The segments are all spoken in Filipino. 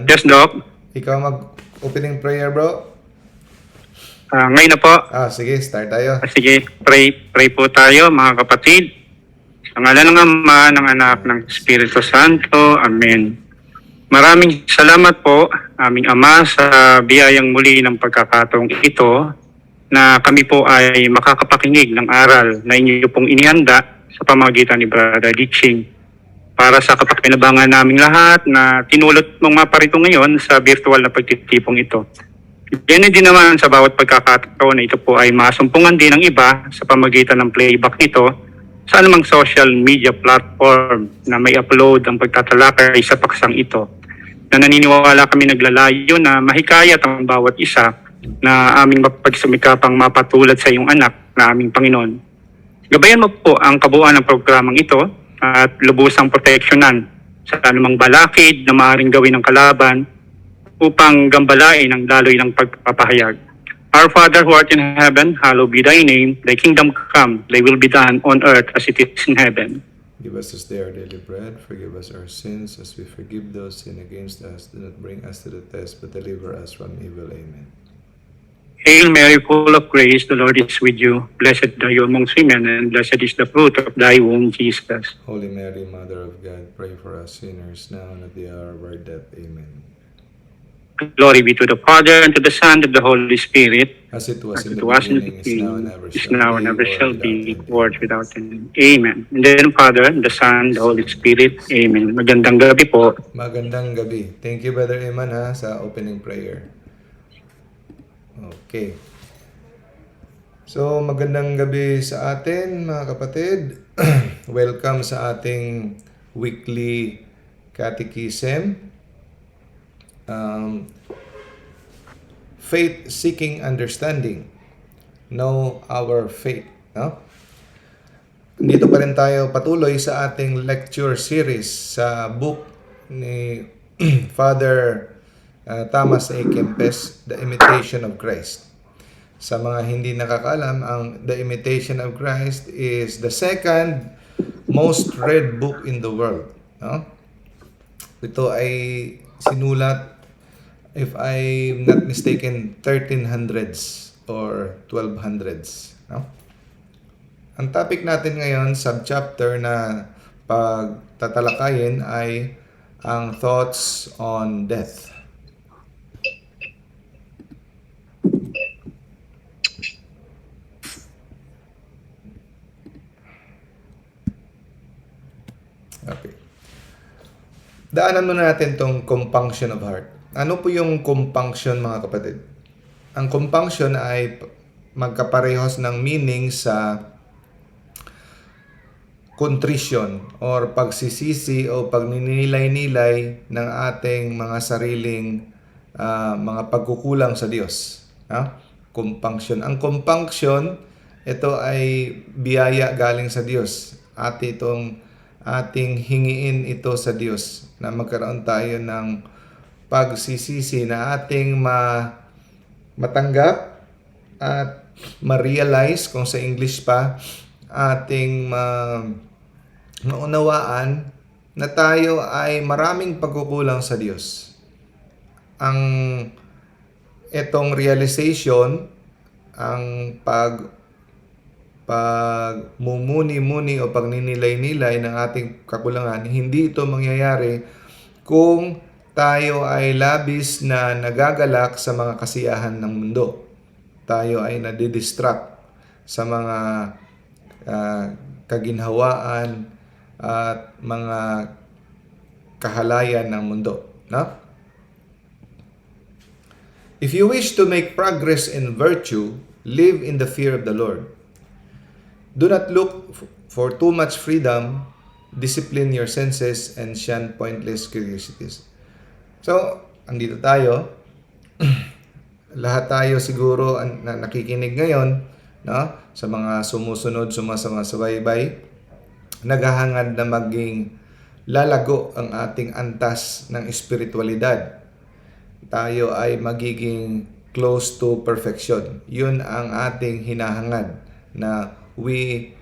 Yes, Doc. Ikaw mag-opening prayer, bro? Ngayon na po. Sige, start tayo. Sige, pray po tayo mga kapatid. Sa ngalan ng Ama, ng Anak, ng Espiritu Santo. Amen. Maraming salamat po, aming Ama, sa biyayang muli ng pagkakataong ito na kami po ay makakapakinig ng aral na inyo pong inihanda sa pamamagitan ni Brother Ditching para sa kapakinabangan naming lahat na tinulot mong maparito ngayon sa virtual na pagtitipong ito. Yan din naman sa bawat pagkakataon na ito po ay masumpungan din ng iba sa pamamagitan ng playback nito sa anumang social media platform na may upload ang pagtatalakay sa paksang ito. Na naniniwala kami naglalayo na mahikayat ang bawat isa na aming mapagsumikapang mapatulad sa iyong anak na aming Panginoon. Gabayan mo po ang kabuuan ng programang ito at lubusang proteksyonan sa anumang balakid na maaaring gawin ng kalaban upang gambalain ang daloy ng pagpapahayag. Our Father who art in heaven, hallowed be thy name. Thy kingdom come, thy will be done on earth as it is in heaven. Give us this day our daily bread. Forgive us our sins as we forgive those sin against us. Do not bring us to the test, but deliver us from evil. Amen. Hail Mary, full of grace, the Lord is with you. Blessed are you amongst women, and blessed is the fruit of thy womb, Jesus. Holy Mary, Mother of God, pray for us sinners now and at the hour of our death. Amen. Glory be to the Father, and to the Son, and to the Holy Spirit, As it was as in it the was in the beginning, is beginning, now and is ever now, and shall ever be, shall be, world without end. Amen. And then Father, the Son, the Holy Spirit. Amen. Magandang gabi po. Magandang gabi. Thank you, Brother Eman, sa opening prayer. Okay. So, magandang gabi sa atin, mga kapatid. Welcome sa ating weekly catechism. Faith seeking understanding. Know our faith. No? Dito pa rin tayo patuloy sa ating lecture series sa book ni Father Thomas A. Kempes, The Imitation of Christ. Sa mga hindi nakakaalam, ang The Imitation of Christ is the second most read book in the world. No? Ito ay sinulat, if I'm not mistaken, 1300s or 1200s. No? Ang topic natin ngayon, subchapter na pagtatalakayin ay ang thoughts on death. Okay. Daanan muna natin tong compunction of heart. Ano po yung compunction, mga kapatid? Ang compunction ay magkaparehos ng meaning sa contrition or pagsisisi o pagninilay-nilay ng ating mga sariling mga pagkukulang sa Diyos. Compunction. Ang compunction, ito ay biyaya galing sa Diyos. At itong ating hingiin ito sa Diyos na magkaroon tayo ng pagsisisi na ating matanggap at ma-realize, kung sa English pa, ating maunawaan na tayo ay maraming pagkukulang sa Diyos. Ang itong realization, ang pagmumuni-muni o pagninilay-nilay ng ating kakulangan, hindi ito mangyayari kung tayo ay labis na nagagalak sa mga kasiyahan ng mundo. Tayo ay nadidistract sa mga kaginhawaan at mga kahalayan ng mundo. No? If you wish to make progress in virtue, live in the fear of the Lord. Do not look for too much freedom, discipline your senses, and shun pointless curiosities. So, andito tayo. Lahat tayo siguro na nakikinig ngayon, no? Sa mga sumusunod, sumasabaybay, naghahangad na maging lalago ang ating antas ng espiritualidad. Tayo ay magiging close to perfection. Yun ang ating hinahangad, na we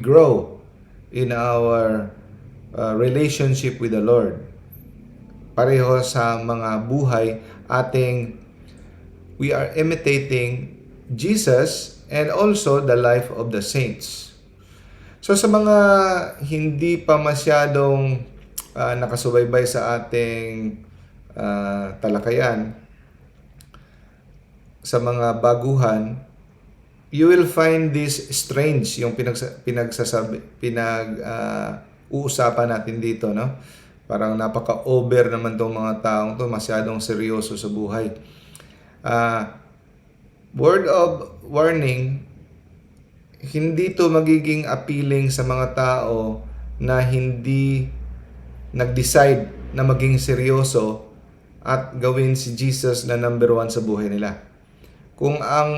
grow in our relationship with the Lord. pareho sa mga buhay we are imitating Jesus and also the life of the saints. So sa mga hindi pa masyadong nakasubaybay sa ating talakayan, sa mga baguhan, you will find this strange yung uusapan natin dito, no? Parang napaka-over naman tong mga taong to, masyadong seryoso sa buhay. Word of warning, hindi to magiging appealing sa mga tao na hindi nag-decide na maging seryoso at gawin si Jesus na number one sa buhay nila. Kung ang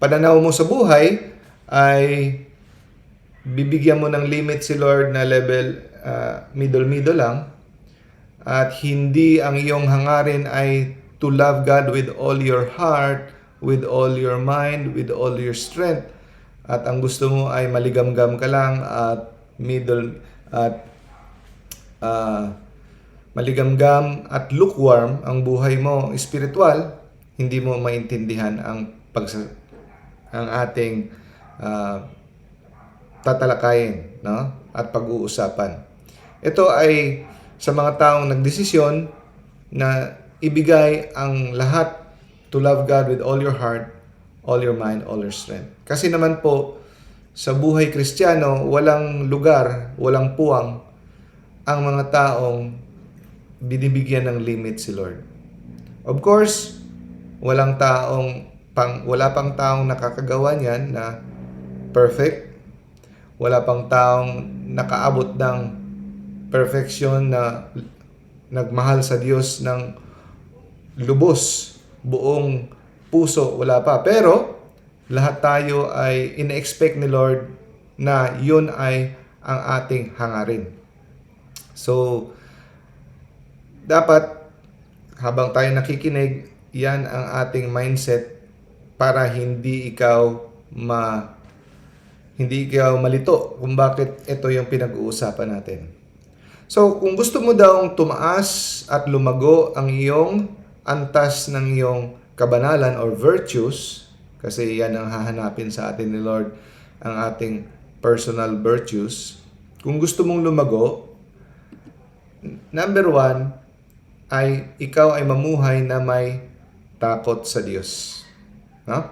pananaw mo sa buhay ay bibigyan mo ng limit si Lord na level middle lang, at hindi ang iyong hangarin ay to love God with all your heart, with all your mind, with all your strength, at ang gusto mo ay maligamgam ka lang at maligamgam at lukewarm ang buhay mo spiritual, hindi mo maintindihan ang ating tatalakayin, no? At pag-uusapan. Ito ay sa mga taong nagdesisyon na ibigay ang lahat to love God with all your heart, all your mind, all your strength. Kasi naman po, sa buhay Kristiyano, walang lugar, walang puwang ang mga taong binibigyan ng limit si Lord. Of course, wala pang taong nakakagawa niyan na perfect. Wala pang taong nakaabot ng perfection na nagmahal sa Diyos ng lubos, buong puso, wala pa. Pero lahat tayo ay ina-expect ni Lord na yun ay ang ating hangarin. So, dapat habang tayo nakikinig, yan ang ating mindset para hindi ikaw malito kung bakit ito yung pinag-uusapan natin. So, kung gusto mo daw tumaas at lumago ang iyong antas ng iyong kabanalan or virtues, kasi yan ang hahanapin sa atin ni Lord, ang ating personal virtues. Kung gusto mong lumago, number 1 ay ikaw ay mamuhay na may takot sa Diyos. No?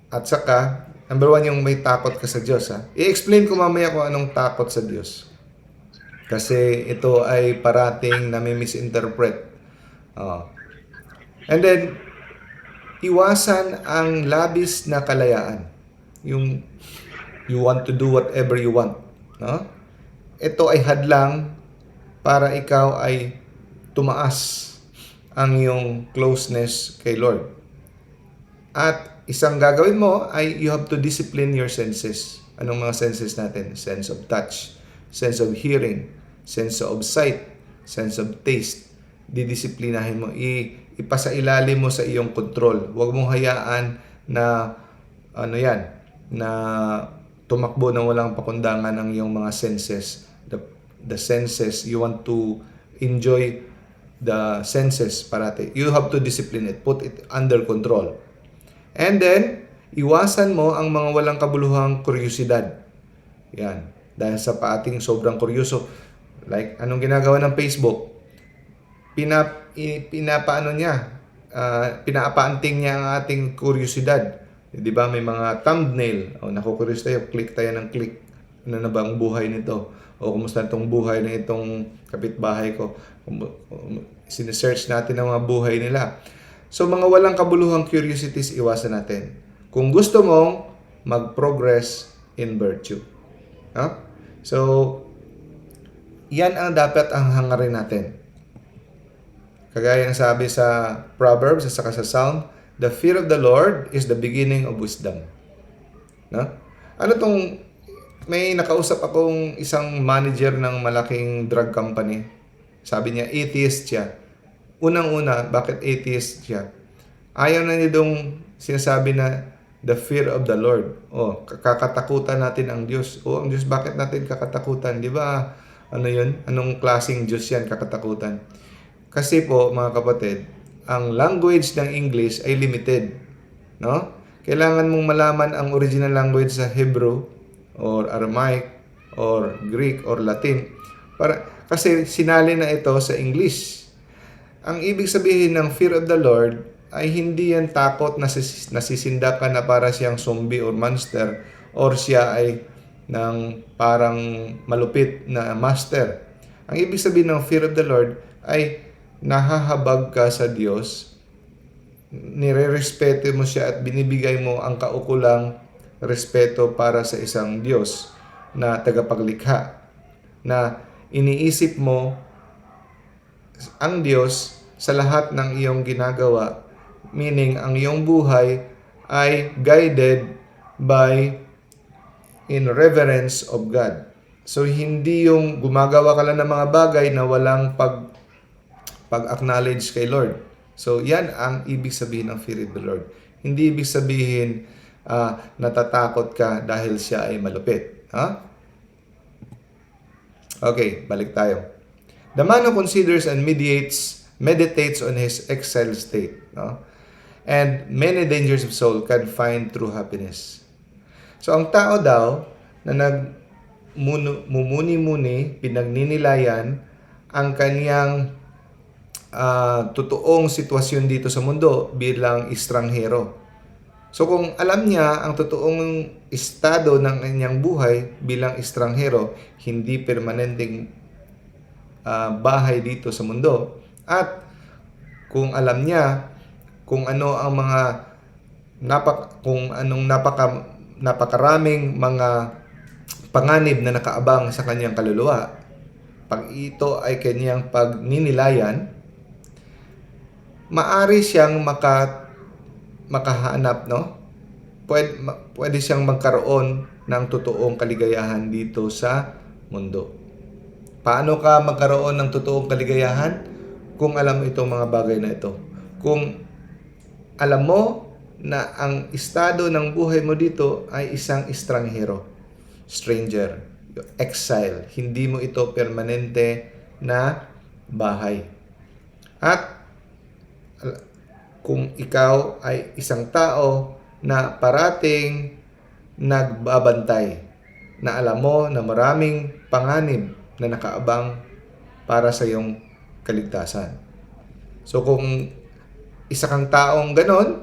At saka, number 1 yung may takot ka sa Diyos. I-explain ko mamaya kung anong takot sa Diyos. Kasi ito ay parating na may misinterpret. And then, iwasan ang labis na kalayaan. Yung you want to do whatever you want. No? Ito ay hadlang para ikaw ay tumaas ang iyong closeness kay Lord. At isang gagawin mo ay you have to discipline your senses. Anong mga senses natin? Sense of touch, sense of hearing, sense of sight, sense of taste. Didisiplinahin mo. Ipasailalim mo sa iyong control. Huwag mong hayaan na na tumakbo na walang pakundangan ang iyong mga senses. The senses, you want to enjoy the senses parati. You have to discipline it. Put it under control. And then, iwasan mo ang mga walang kabuluhang kuryosidad. Yan. Dahil sa ating sobrang kuryoso. Like, anong ginagawa ng Facebook? Pinaapaanting niya ang ating kuryosidad. Di ba? May mga thumbnail. Nakukuryos tayo. Click tayo ng click. Ano na ba ang buhay nito? O kumusta itong buhay na itong kapitbahay ko? Sinesearch natin ang mga buhay nila. So, mga walang kabuluhang curiosities, iwasan natin. Kung gusto mong mag-progress in virtue. No? So, yan ang dapat ang hangarin natin. Kagaya ng sabi sa Proverbs at saka sa Psalm, the fear of the Lord is the beginning of wisdom. No? May nakausap akong isang manager ng malaking drug company. Sabi niya, atheist siya. Unang-una, bakit atheist siya? Ayaw na niya dong sinasabi na the fear of the Lord. Kakatakutan natin ang Diyos. Ang Diyos, bakit natin kakatakutan? Di ba? Ano yun? Anong klaseng Diyos yan, kakatakutan? Kasi po, mga kapatid, ang language ng English ay limited. No? Kailangan mong malaman ang original language sa Hebrew or Aramaic or Greek or Latin kasi sinali na ito sa English. Ang ibig sabihin ng fear of the Lord ay hindi yan takot na nasisindak ka na para siyang zombie or monster or siya ay ng parang malupit na master. Ang ibig sabihin ng fear of the Lord ay nahahabag ka sa Diyos, nire-respeto mo siya at binibigay mo ang kaukulang respeto para sa isang Diyos na tagapaglikha, na iniisip mo ang Diyos sa lahat ng iyong ginagawa, meaning ang iyong buhay ay guided by in reverence of God. So hindi yung gumagawa ka lang ng mga bagay na walang pag-acknowledge kay Lord. So yan ang ibig sabihin ng fear of the Lord. Hindi ibig sabihin natatakot ka dahil siya ay malupit. Okay, balik tayo. The man who considers and meditates on his exiled state, and many dangers of soul can find true happiness. So ang tao daw na nagmumuni-muni, pinagninilayan ang kaniyang totoong sitwasyon dito sa mundo bilang estranghero. So kung alam niya ang totoong estado ng kanyang buhay bilang estranghero, hindi permanenteng bahay dito sa mundo, at kung alam niya kung ano ang mga napakaraming mga panganib na nakaabang sa kanyang kaluluwa, pag ito ay kanyang pagninilayan, maari siyang makahanap, pwede siyang magkaroon ng totoong kaligayahan dito sa mundo. Paano ka magkaroon ng totoong kaligayahan? Kung alam mo itong mga bagay na ito. Kung alam mo na ang estado ng buhay mo dito ay isang estranghero, stranger, exile. Hindi mo ito permanente na bahay. At kung ikaw ay isang tao na parating nagbabantay, na alam mo na maraming panganib na nakaabang para sa iyong kaligtasan. So kung isa kang taong ganon,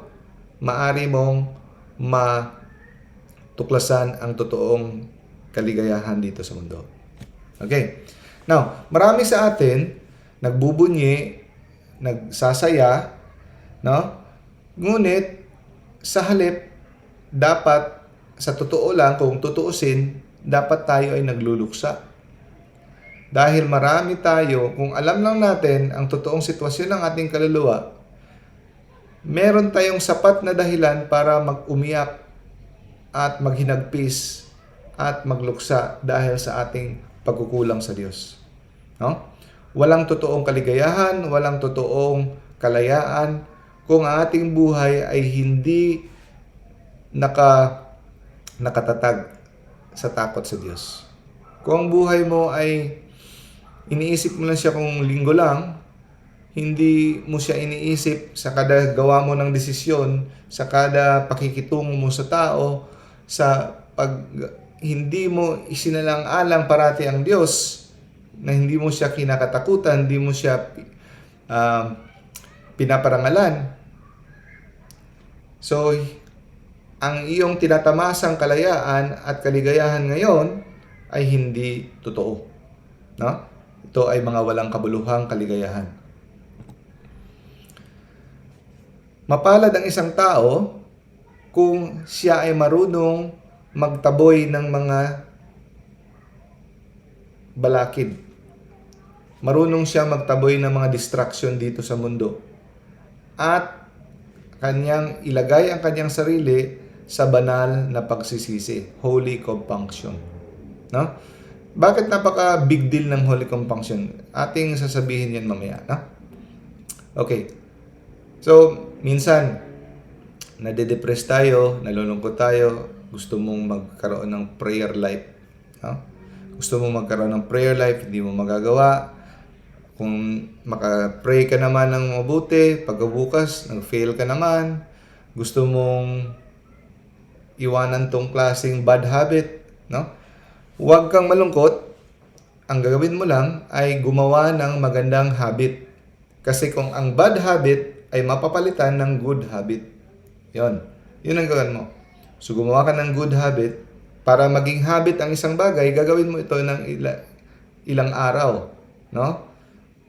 maari mong matuklasan ang totoong kaligayahan dito sa mundo. Okay. Now, marami sa atin nagbubunyi, nagsasaya, ngunit sa halip, dapat sa totoo lang, kung tutuusin, dapat tayo ay nagluluksa. Dahil marami tayo, kung alam lang natin ang totoong sitwasyon ng ating kaluluwa, meron tayong sapat na dahilan para mag-umiyak at maghinagpis at magluksa dahil sa ating pagkukulang sa Diyos. Walang totoong kaligayahan, walang totoong kalayaan kung ang ating buhay ay hindi nakatatag sa takot sa Diyos. Kung ang buhay mo ay iniisip mo lang siya kung linggo lang, hindi mo siya iniisip sa kada gawa mo ng desisyon, sa kada pakikitungo mo sa tao, sa pag hindi mo isinalang-alang parati ang Diyos, na hindi mo siya kinakatakutan, hindi mo siya pinaparangalan. So, ang iyong tinatamasang kalayaan at kaligayahan ngayon ay hindi totoo. Ito ay mga walang kabuluhang kaligayahan. Mapalad ang isang tao kung siya ay marunong magtaboy ng mga balakid. Marunong siya magtaboy ng mga distraction dito sa mundo. At kanyang ilagay ang kanyang sarili sa banal na pagsisisi, holy compunction. Bakit napaka big deal ng holy compunction? Ating sasabihin yan mamaya. Okay. So, minsan, nade-depress tayo, nalulungkot tayo, gusto mong magkaroon ng prayer life. Gusto mo magkaroon ng prayer life, hindi mo magagawa. Kung maka-pray ka naman ng mabuti, pagkabukas, nag-fail ka naman. Gusto mong iwanan tong klaseng bad habit, no? Huwag kang malungkot. Ang gagawin mo lang ay gumawa ng magandang habit. Kasi kung ang bad habit ay mapapalitan ng good habit. Yun ang gagawin mo. So gumawa ka ng good habit. Para maging habit ang isang bagay, gagawin mo ito ng ilang araw, no?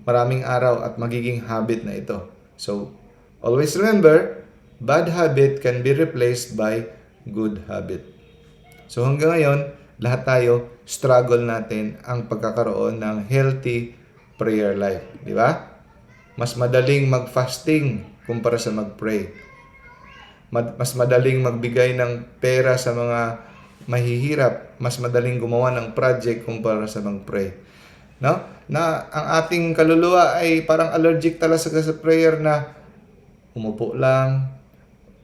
Maraming araw at magiging habit na ito. So, always remember, bad habit can be replaced by good habit. So, hanggang ngayon, lahat tayo, struggle natin ang pagkakaroon ng healthy prayer life. Di ba? Mas madaling mag-fasting kumpara sa mag-pray. Mas madaling magbigay ng pera sa mga mahihirap. Mas madaling gumawa ng project kumpara sa mag-pray. No? Na ang ating kaluluwa ay parang allergic talaga sa prayer na umupo lang,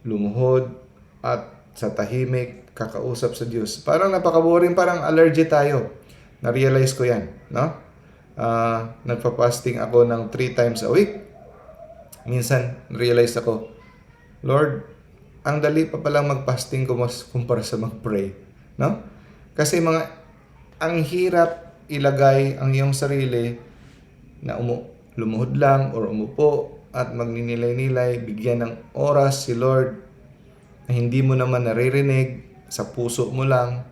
lumuhod, at sa tahimik, kakausap sa Diyos. Parang napaka-boring, parang allergy tayo. Na-realize ko yan. No? Nagpa-fasting ako ng 3 times a week. Minsan, realize ako, Lord, ang dali pa palang mag-fasting kumpara sa mag-pray. No? Kasi ang hirap ilagay ang iyong sarili na lumuhod lang or umupo at magninilay-nilay, bigyan ng oras si Lord na hindi mo naman naririnig, sa puso mo lang,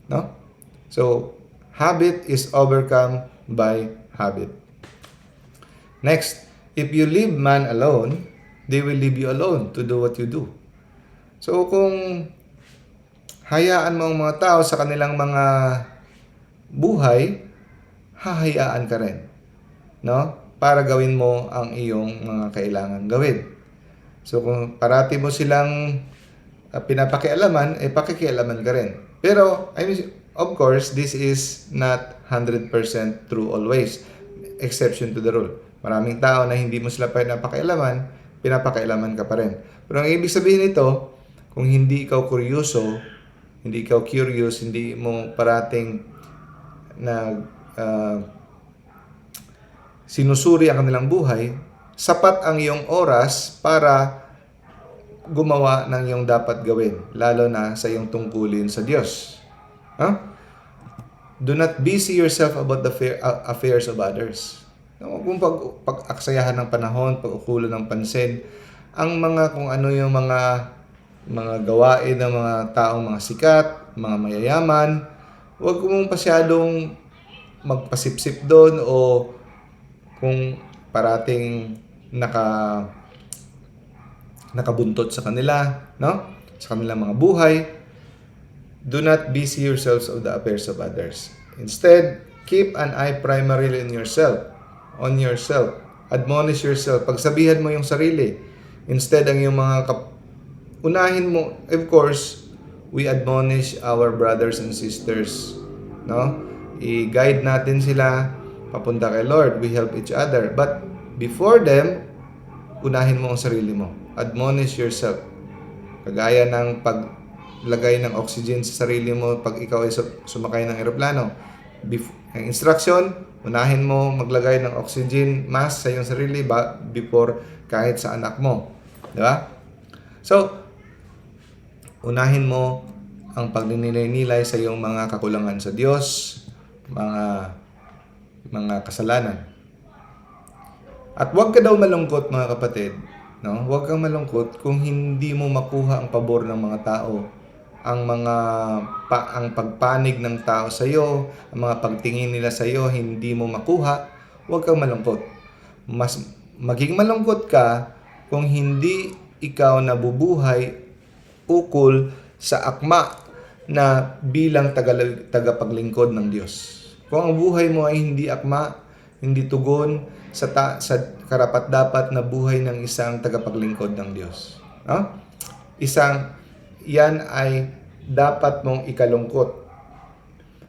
no? So, habit is overcome by habit. Next, if you leave man alone, they will leave you alone to do what you do. So, kung hayaan mo ang mga tao sa kanilang mga buhay, hahayaan ka rin, no? Para gawin mo ang iyong mga kailangan gawin. So kung parati mo silang pinapakialaman, pakikialaman ka rin. Pero of course, this is not 100% true always. Exception to the rule. Maraming tao na hindi mo sila pinapakialaman ka pa rin. Pero ang ibig sabihin nito, kung hindi ikaw kuryoso, hindi ikaw curious, hindi mo parating sinusuri ang kanilang buhay, sapat ang iyong oras para gumawa ng iyong dapat gawin, lalo na sa iyong tungkulin sa Diyos. Do not busy yourself about the affairs of others. Kung pag-aksayahan ng panahon, pag-ukulan ng pansin, kung ano yung mga gawain ng mga taong mga sikat, mga mayayaman, huwag mong pasyadong magpasipsip doon o kung parating nakabuntot sa kanila, no? Sa kanilang mga buhay. Do not busy yourselves of the affairs of others. Instead, keep an eye primarily on yourself. Admonish yourself. Pagsabihan mo yung sarili. Instead, ang yung unahin mo, of course, we admonish our brothers and sisters, no? I-guide natin sila papunta kay Lord. We help each other. But before them, unahin mo ang sarili mo. Admonish yourself. Kagaya ng paglagay ng oxygen sa sarili mo pag ikaw ay sumakay ng eroplano. Ang instruction, unahin mo maglagay ng oxygen mask sa iyong sarili before kahit sa anak mo. Di ba? So, unahin mo ang pagninilay-nilay sa iyong mga kakulangan sa Diyos, mga kasalanan. At huwag ka daw malungkot, mga kapatid, no? Huwag kang malungkot kung hindi mo makuha ang pabor ng mga tao, ang pagpanig ng tao sa iyo, ang mga pagtingin nila sa iyo hindi mo makuha. Huwag kang malungkot. Maging malungkot ka kung hindi ikaw nabubuhay ukol sa akma na bilang tagapaglingkod ng Diyos. Kung ang buhay mo ay hindi akma, hindi tugon sa karapat-dapat na buhay ng isang tagapaglingkod ng Diyos. No? Yan ay dapat mong ikalungkot.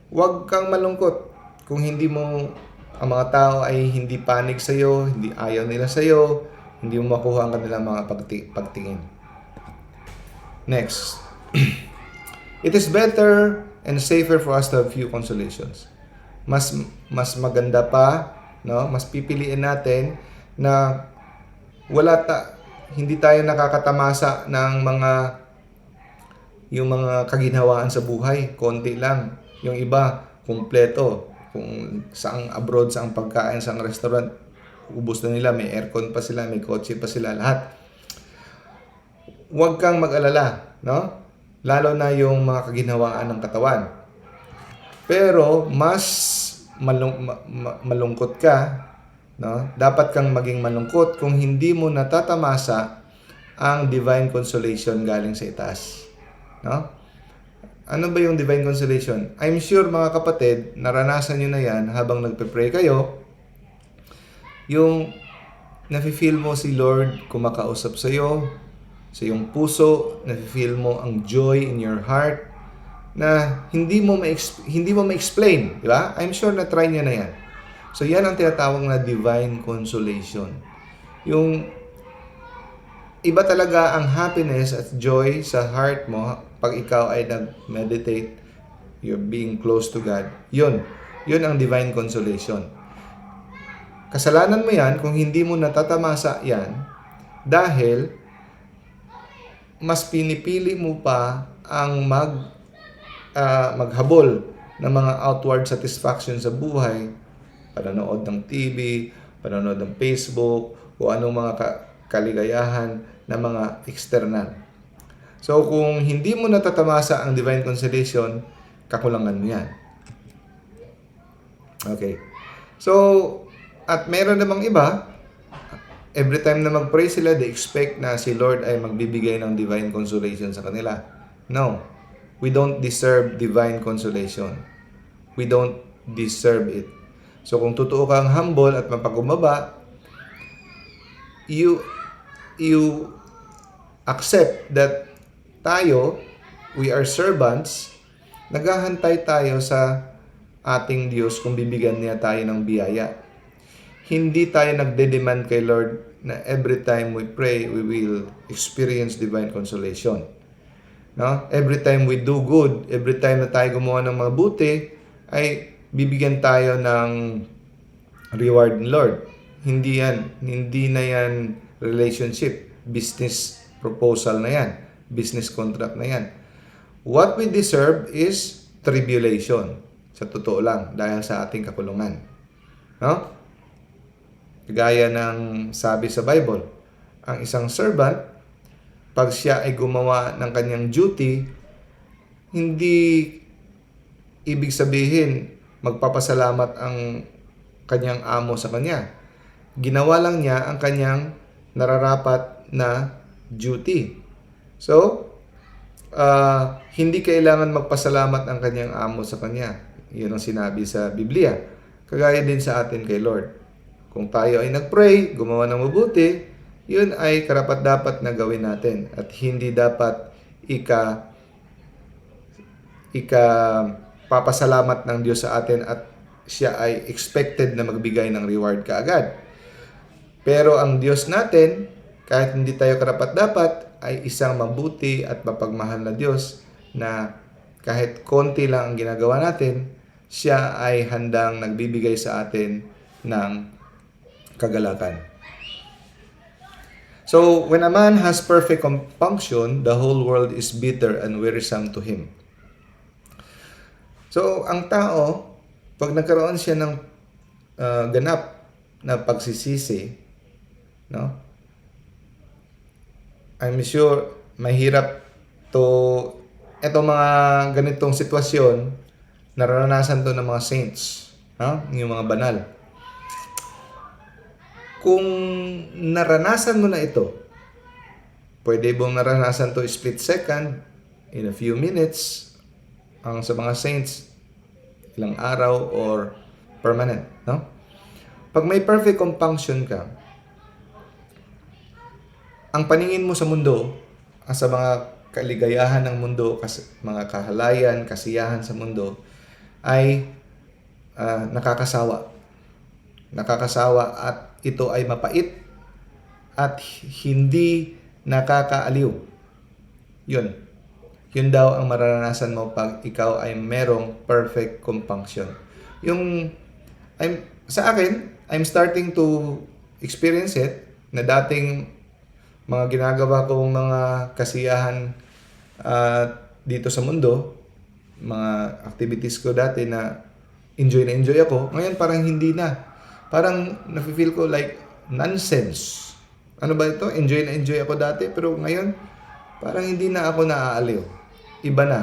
Huwag kang malungkot kung ang mga tao ay hindi panig sa iyo, hindi ayaw nila sa iyo, hindi mo makuha ang kanilang mga pagtingin. Next. It is better and safer for us to have few consolations. mas mas maganda pa, no? Mas pipiliin natin na hindi tayo nakakatamasa ng yung mga kaginhawaan sa buhay, konti lang. Yung iba, kumpleto. Kung saang abroad, saang pagkain, saang restaurant, ubos na nila, may aircon pa sila, may kotse pa sila, lahat. Huwag kang mag-alala, no? Lalo na yung mga kaginhawaan ng katawan. Pero mas malungkot ka, no? Dapat kang maging malungkot kung hindi mo natatamasa ang divine consolation galing sa itaas, no? Ano ba yung divine consolation? I'm sure mga kapatid, naranasan nyo na yan habang nagpe-pray kayo, yung nafe-feel mo si Lord kumakausap sa iyo, sa iyong puso, nafe-feel mo ang joy in your heart na hindi mo ma-explain, di ba? I'm sure na try niya na yan. So yan ang tinatawag na divine consolation. Yung iba talaga ang happiness at joy sa heart mo pag ikaw ay nag-meditate, you're being close to God. Yun ang divine consolation. Kasalanan mo yan kung hindi mo natatamasa yan dahil mas pinipili mo pa ang maghabol ng mga outward satisfaction sa buhay, panonood ng TV, panonood ng Facebook, o anong mga kaligayahan na mga external. So kung hindi mo natatamasa ang divine consolation, kakulangan mo yan. Okay. So, at meron namang iba, every time na mag-pray sila, they expect na si Lord ay magbibigay ng divine consolation sa kanila. No. We don't deserve divine consolation. We don't deserve it. So kung totoo kang humble at mapagkumbaba, you accept that we are servants, naghahantay tayo sa ating Diyos kung bibigyan niya tayo ng biyaya. Hindi tayo nagde-demand kay Lord na every time we pray, we will experience divine consolation. No? Every time we do good, every time na tayo gumawa ng mabuti, ay bibigyan tayo ng reward ng Lord. Hindi na yan relationship, business proposal na yan, business contract na yan. What we deserve is tribulation. Sa totoo lang, dahil sa ating kakulungan. No? Gaya ng sabi sa Bible, ang isang servant, pag siya ay gumawa ng kanyang duty, hindi ibig sabihin magpapasalamat ang kanyang amo sa kanya. Ginawa lang niya ang kanyang nararapat na duty. So, hindi kailangan magpasalamat ang kanyang amo sa kanya. Yun ang sinabi sa Biblia. Kagaya din sa atin kay Lord. Kung tayo ay nag-pray, gumawa ng mabuti, yun ay karapat-dapat na gawin natin. At hindi dapat papasalamat ng Diyos sa atin at siya ay expected na magbigay ng reward kaagad. Pero ang Diyos natin, kahit hindi tayo karapat-dapat, ay isang mabuti at mapagmahal na Diyos na kahit konti lang ang ginagawa natin, siya ay handang nagbibigay sa atin ng kagalakan. So, when a man has perfect compunction, the whole world is bitter and wearisome to him. So, ang tao, pag nagkaroon siya ng ganap na pagsisisi, no? I'm sure mahirap eto mga ganitong sitwasyon, naranasan to ng mga saints, no? Yung mga banal. Kung naranasan mo na ito, pwede bang naranasan to split second, in a few minutes, ang sa mga saints, ilang araw or permanent, no? Pag may perfect compunction ka, ang paningin mo sa mundo, sa mga kaligayahan ng mundo, mga kahalayan, kasiyahan sa mundo, ay nakakasawa. Nakakasawa at ito ay mapait at hindi nakakaaliw. Yun daw ang mararanasan mo pag ikaw ay merong perfect compunction. Yung, sa akin, I'm starting to experience it, na dating mga ginagawa kong mga kasiyahan dito sa mundo, mga activities ko dati na enjoy ako, ngayon parang hindi na. Parang nafe-feel ko like nonsense. Ano ba ito? Enjoy na enjoy ako dati, pero ngayon parang hindi na ako naaaliw. Iba na.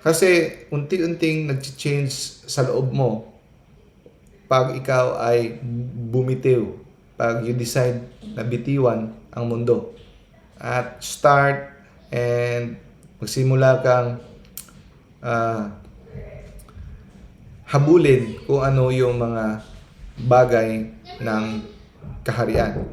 Kasi unti-unting nag-change sa loob mo pag ikaw ay bumitiw. Pag you decide na bitiwan ang mundo. At start and magsimula kang habulin kung ano yung mga bagay ng kaharian.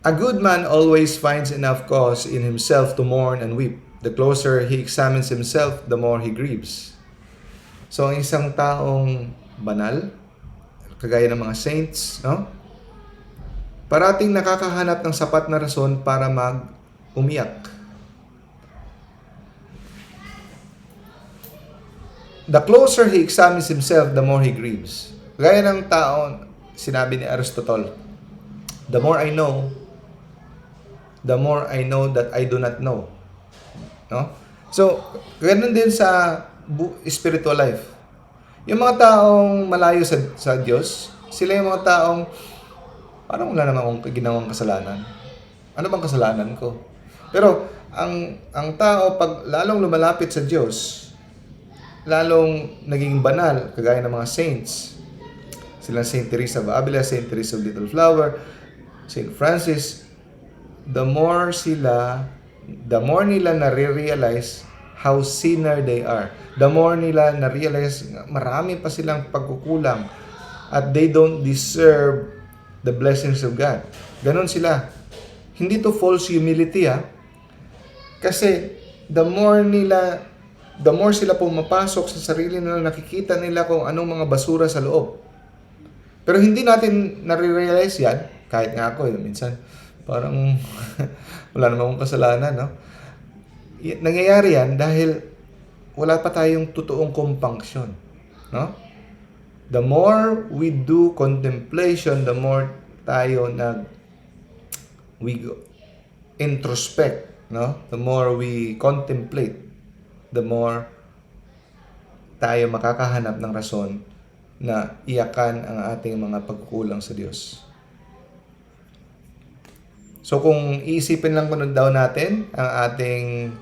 A good man always finds enough cause in himself to mourn and weep. The closer he examines himself, the more he grieves. So, ang isang taong banal, kagaya ng mga saints, no? Parating nakakahanap ng sapat na rason para umiyak. The closer he examines himself, the more he grieves. Gaya ng taon, sinabi ni Aristotle, the more I know that I do not know. No? So, ganun din sa spiritual life. Yung mga taong malayo sa Diyos, sila yung mga taong parang wala naman akong ginawang kasalanan. Ano bang kasalanan ko? Pero ang tao pag lalong lumalapit sa Diyos, lalong naging banal, kagaya ng mga saints. Sila Saint Teresa of Avila, Saint Teresa of Little Flower, Saint Francis, the more nila nare-realize how sinner they are. The more nila na-realize marami pa silang pagkukulang at they don't deserve the blessings of God. Ganon sila. Hindi to false humility Kasi the more sila pumapasok sa sarili nila, nakikita nila kung anong mga basura sa loob. Pero hindi natin nare-realize yan, kahit nga ako, minsan, parang wala naman akong kasalanan, no? Nangyayari yan dahil wala pa tayong totoong compunction, no? The more we do contemplation, the more tayo we introspect, no? The more we contemplate, the more tayo makakahanap ng rason na iyakan ang ating mga pagkukulang sa Diyos. So kung iisipin lang kung daw natin ang ating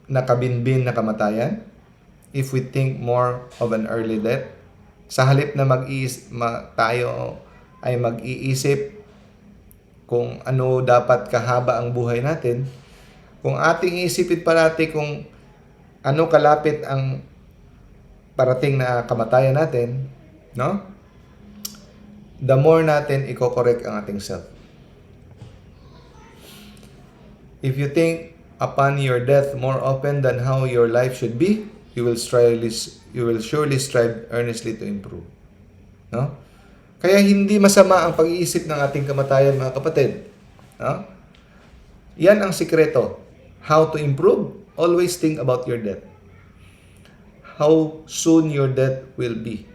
nakabinbin na kamatayan, if we think more of an early death, sa halip na tayo ay mag-iisip kung ano dapat kahaba ang buhay natin, kung ating isipin parati kung ano kalapit ang parating na kamatayan natin, no? The more natin i-correct ang ating self. If you think upon your death more often than how your life should be, you will surely strive earnestly to improve. No? Kaya hindi masama ang pag-iisip ng ating kamatayan, mga kapatid. No? Yan ang sikreto. How to improve? Always think about your death. How soon your death will be.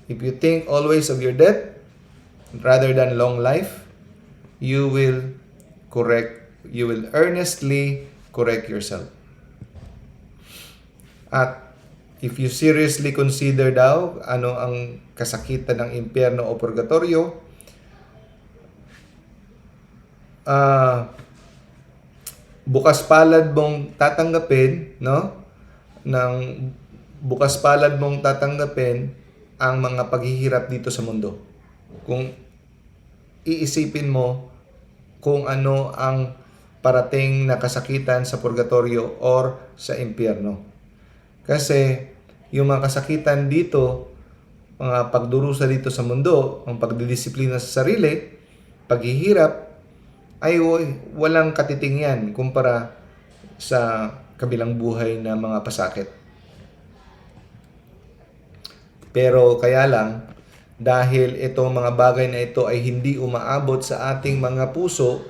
If you think always of your death, rather than long life, you will earnestly correct yourself. At if you seriously consider daw ano ang kasakitan ng impyerno o purgatorio, bukas palad mong tatanggapin, no? Bukas palad mong tatanggapin ang mga paghihirap dito sa mundo. Kung iisipin mo kung ano ang parating na kasakitan sa purgatorio or sa impyerno. Kasi yung mga kasakitan dito, mga pagdurusa dito sa mundo, ang pagdidisiplina sa sarili, paghihirap, ay walang katiting yan kumpara sa kabilang buhay na mga pasakit. Pero kaya lang, dahil itong mga bagay na ito ay hindi umaabot sa ating mga puso,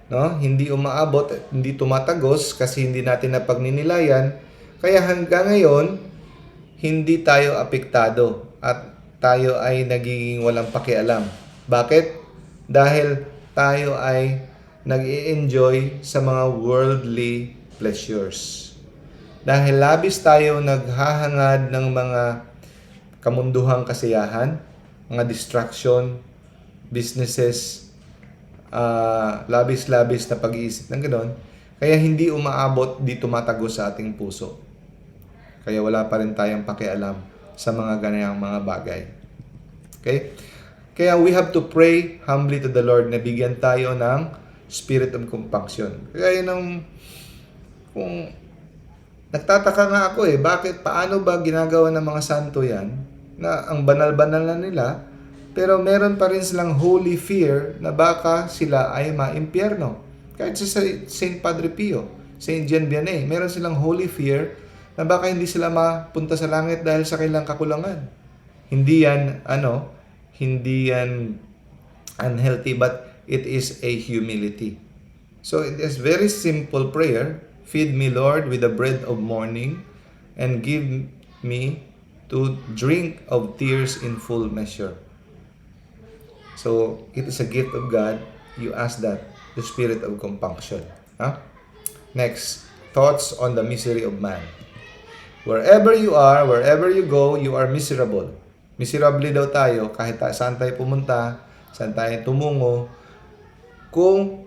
no? Hindi umaabot, hindi tumatagos kasi hindi natin napagninilayan, Kaya hanggang ngayon, hindi tayo apektado at tayo ay nagiging walang pakialam. Bakit? Dahil tayo ay nag-i-enjoy sa mga worldly pleasures. Dahil labis tayo naghahangad ng mga kamunduhang kasiyahan, mga distraction, businesses, labis-labis na pag-iisip ng gano'n, kaya hindi umaabot, di tumatagos sa ating puso. Kaya wala pa rin tayong pakialam sa mga ganayang mga bagay. Okay? Kaya we have to pray humbly to the Lord na bigyan tayo ng spirit of compassion. Kaya yun kung nagtataka nga ako paano ba ginagawa ng mga santo yan, na ang banal-banal na nila, pero meron pa rin silang holy fear na baka sila ay maimpyerno. Kahit sa Saint Padre Pio, Saint Jean Vianney, meron silang holy fear na baka hindi sila mapunta sa langit dahil sa kanilang kakulangan. Hindi yan unhealthy, but it is a humility. So it is very simple prayer. Feed me, Lord, with the bread of morning, and give me to drink of tears in full measure. So it is a gift of God. You ask that, the spirit of compunction. Next, thoughts on the misery of man. Wherever you are, wherever you go, you are miserable. Miserable daw tayo kahit saan tayo pumunta, saan tayo tumungo, kung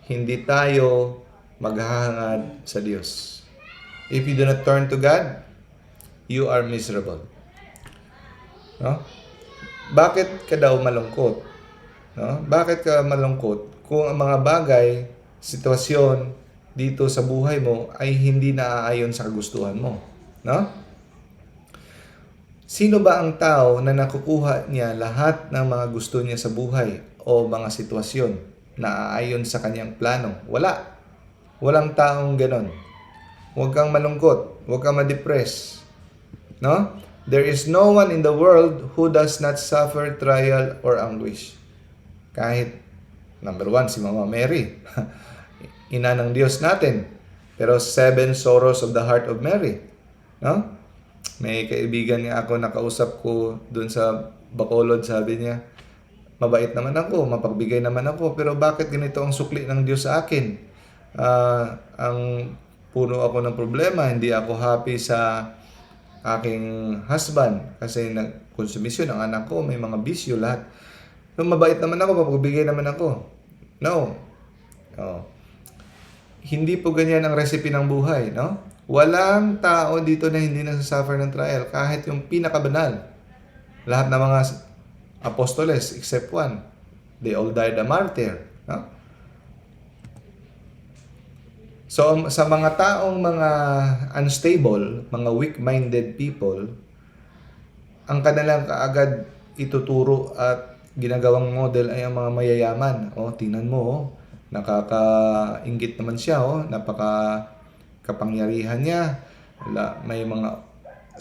hindi tayo maghahangad sa Diyos. If you do not turn to God, you are miserable. No? Bakit ka daw malungkot? No? Bakit ka malungkot kung ang mga bagay, sitwasyon dito sa buhay mo ay hindi naaayon sa kagustuhan mo? No? Sino ba ang tao na nakukuha niya lahat ng mga gusto niya sa buhay o mga sitwasyon na aayon sa kanyang plano? Wala. Walang taong ganon. Huwag kang malungkot. Huwag kang ma-depress. No? There is no one in the world who does not suffer trial or anguish. Kahit, number 1, si Mama Mary. Ina ng Diyos natin. Pero 7 sorrows of the heart of Mary. No? May kaibigan nga ako, nakausap ko dun sa Bacolod, sabi niya, mabait naman ako, mapagbigay naman ako, pero bakit ganito ang sukli ng Diyos sa akin? Ang puno ako ng problema, hindi ako happy sa aking husband kasi nagkonsumisyon ang anak ko, may mga bisyo lahat. So, mabait naman ako, mapagbigay naman ako. No. Hindi po ganyan ang recipe ng buhay, no? Walang tao dito na hindi nasasuffer ng trial, kahit yung pinakabanal. Lahat ng mga apostoles, except one, they all died a martyr. No? So, sa mga taong mga unstable, mga weak-minded people, ang kanilang kaagad ituturo at ginagawang model ay ang mga mayayaman. Tingnan mo, nakakainggit naman siya, kapangyarihan niya, may mga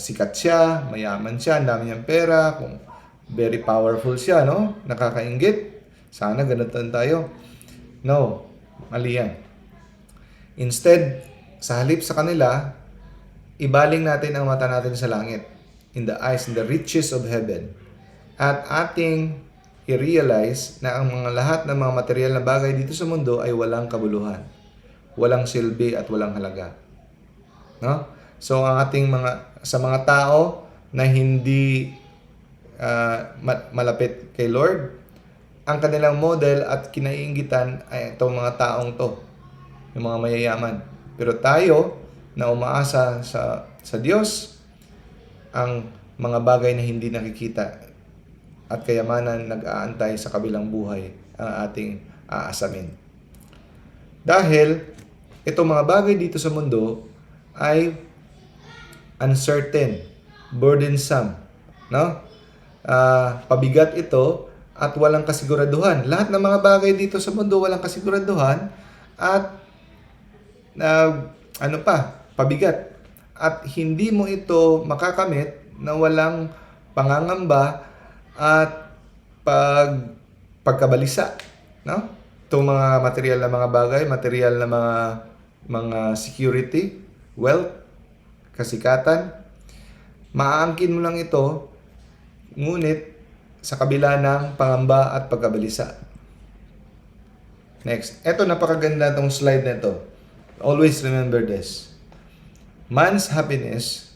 sikat siya, mayaman siya, ang dami niyang pera, kung very powerful siya, no? Nakakainggit. Sana ganun tayo. No, mali yan. Instead, sa halip sa kanila, ibaling natin ang mata natin sa langit, in the eyes, in the riches of heaven, at ating i-realize na ang mga lahat ng mga material na bagay dito sa mundo ay walang kabuluhan, walang silbi at walang halaga. No? So ang ating sa mga tao na hindi malapit kay Lord, ang kanilang model at kinaiinggitan ay itong mga taong to, yung mga mayayaman. Pero tayo na umaasa sa Diyos, ang mga bagay na hindi nakikita at kayamanan nag-aantay sa kabilang buhay ang ating aasamin. Dahil itong mga bagay dito sa mundo ay uncertain, burdensome, no? Pabigat ito at walang kasiguraduhan. Lahat ng mga bagay dito sa mundo walang kasiguraduhan at pabigat. At hindi mo ito makakamit na walang pangangamba at pagkabalisa, no? Itong mga material na mga bagay, material na mga security, wealth, kasikatan. Maaangkin mo lang ito, ngunit sa kabila ng pangamba at pagkabalisa. Next. Ito, napakaganda itong slide na ito. Always remember this. Man's happiness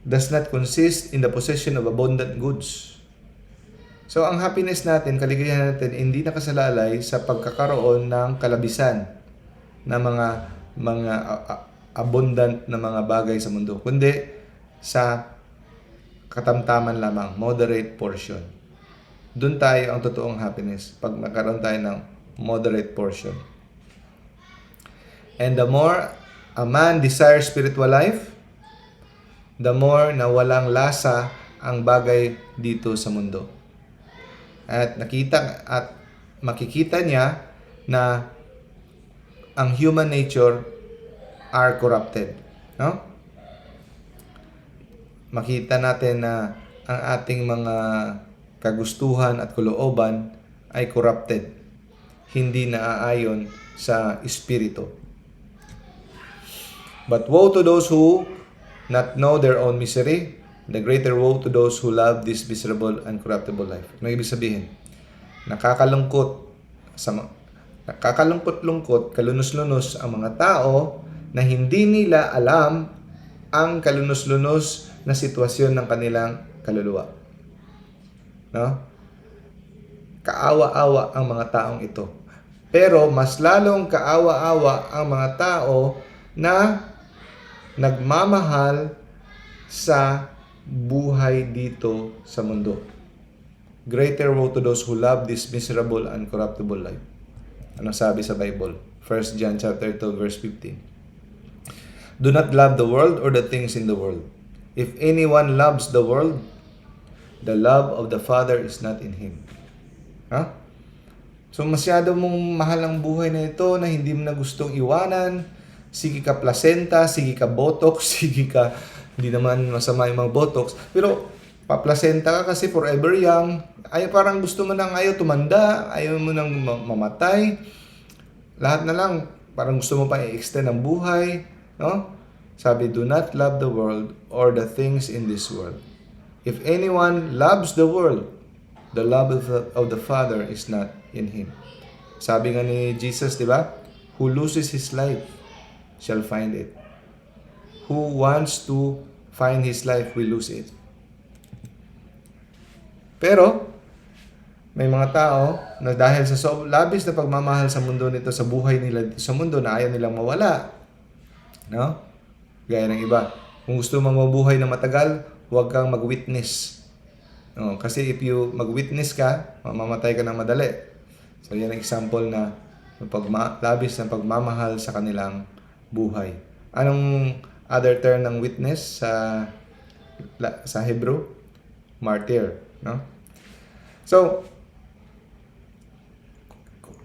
does not consist in the possession of abundant goods. So, ang happiness natin, kaligayahan natin, hindi nakasalalay sa pagkakaroon ng kalabisan na mga abundant na mga bagay sa mundo, kundi sa katamtaman lamang, moderate portion. Doon tayo ang totoong happiness, pag magkaroon tayo ng moderate portion. And the more a man desires spiritual life, the more na walang lasa ang bagay dito sa mundo. At makikita niya na ang human nature are corrupted. No? Makita natin na ang ating mga kagustuhan at kalooban ay corrupted. Hindi naaayon sa espiritu. But woe to those who not know their own misery, the greater woe to those who love this miserable and corruptible life. Ano ibig sabihin? Nakakalungkot-lungkot, kalunos-lunos ang mga tao na hindi nila alam ang kalunos-lunos na sitwasyon ng kanilang kaluluwa. No? Kaawa-awa ang mga taong ito. Pero mas lalong kaawa-awa ang mga tao na nagmamahal sa buhay dito sa mundo. Greater woe to those who love this miserable and corruptible life. Ano sabi sa Bible? 1 John chapter 2 verse 15. Do not love the world or the things in the world. If anyone loves the world, the love of the Father is not in him. Ha? So masyado mong mahal ang buhay na ito na hindi mo na gustong iwanan. Sige ka placenta, sige ka botox, sige ka, hindi naman masama yung mga botox. Pero pa-placenta ka kasi forever young. Ay, parang gusto mo nang ayaw tumanda, ayaw mo nang mamatay. Lahat na lang, parang gusto mo pa i-extend ang buhay. No? Sabi, do not love the world or the things in this world. If anyone loves the world, the love of the Father is not in him. Sabi nga ni Jesus, di ba? Who loses his life shall find it. Who wants to find his life will lose it. Pero, may mga tao na dahil sa labis na pagmamahal sa mundo nito, sa buhay nila dito sa mundo na ayaw nilang mawala. No? Gaya ng iba. Kung gusto mong mabuhay na matagal, huwag kang mag-witness. No? Kasi if you mag-witness ka, mamamatay ka na madali. So, yan ang example na labis na pagmamahal sa kanilang buhay. Anong other term ng witness sa Hebrew? Martyr. No? So,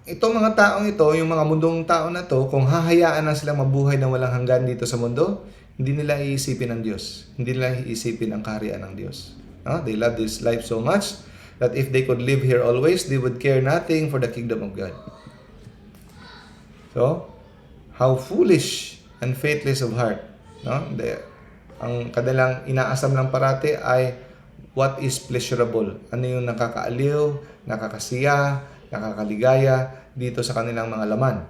itong mga taong ito, yung mga mundong tao na to, kung hahayaan na silang mabuhay na walang hanggan dito sa mundo, hindi nila iisipin ang Diyos. Hindi nila iisipin ang kaharian ng Diyos. No? They love this life so much that if they could live here always, they would care nothing for the kingdom of God. So, how foolish and faithless of heart. No? Ang kanilang inaasam lang parati ay what is pleasurable. Ano yung nakakaaliw, nakakasiya, nakakaligaya dito sa kanilang mga laman.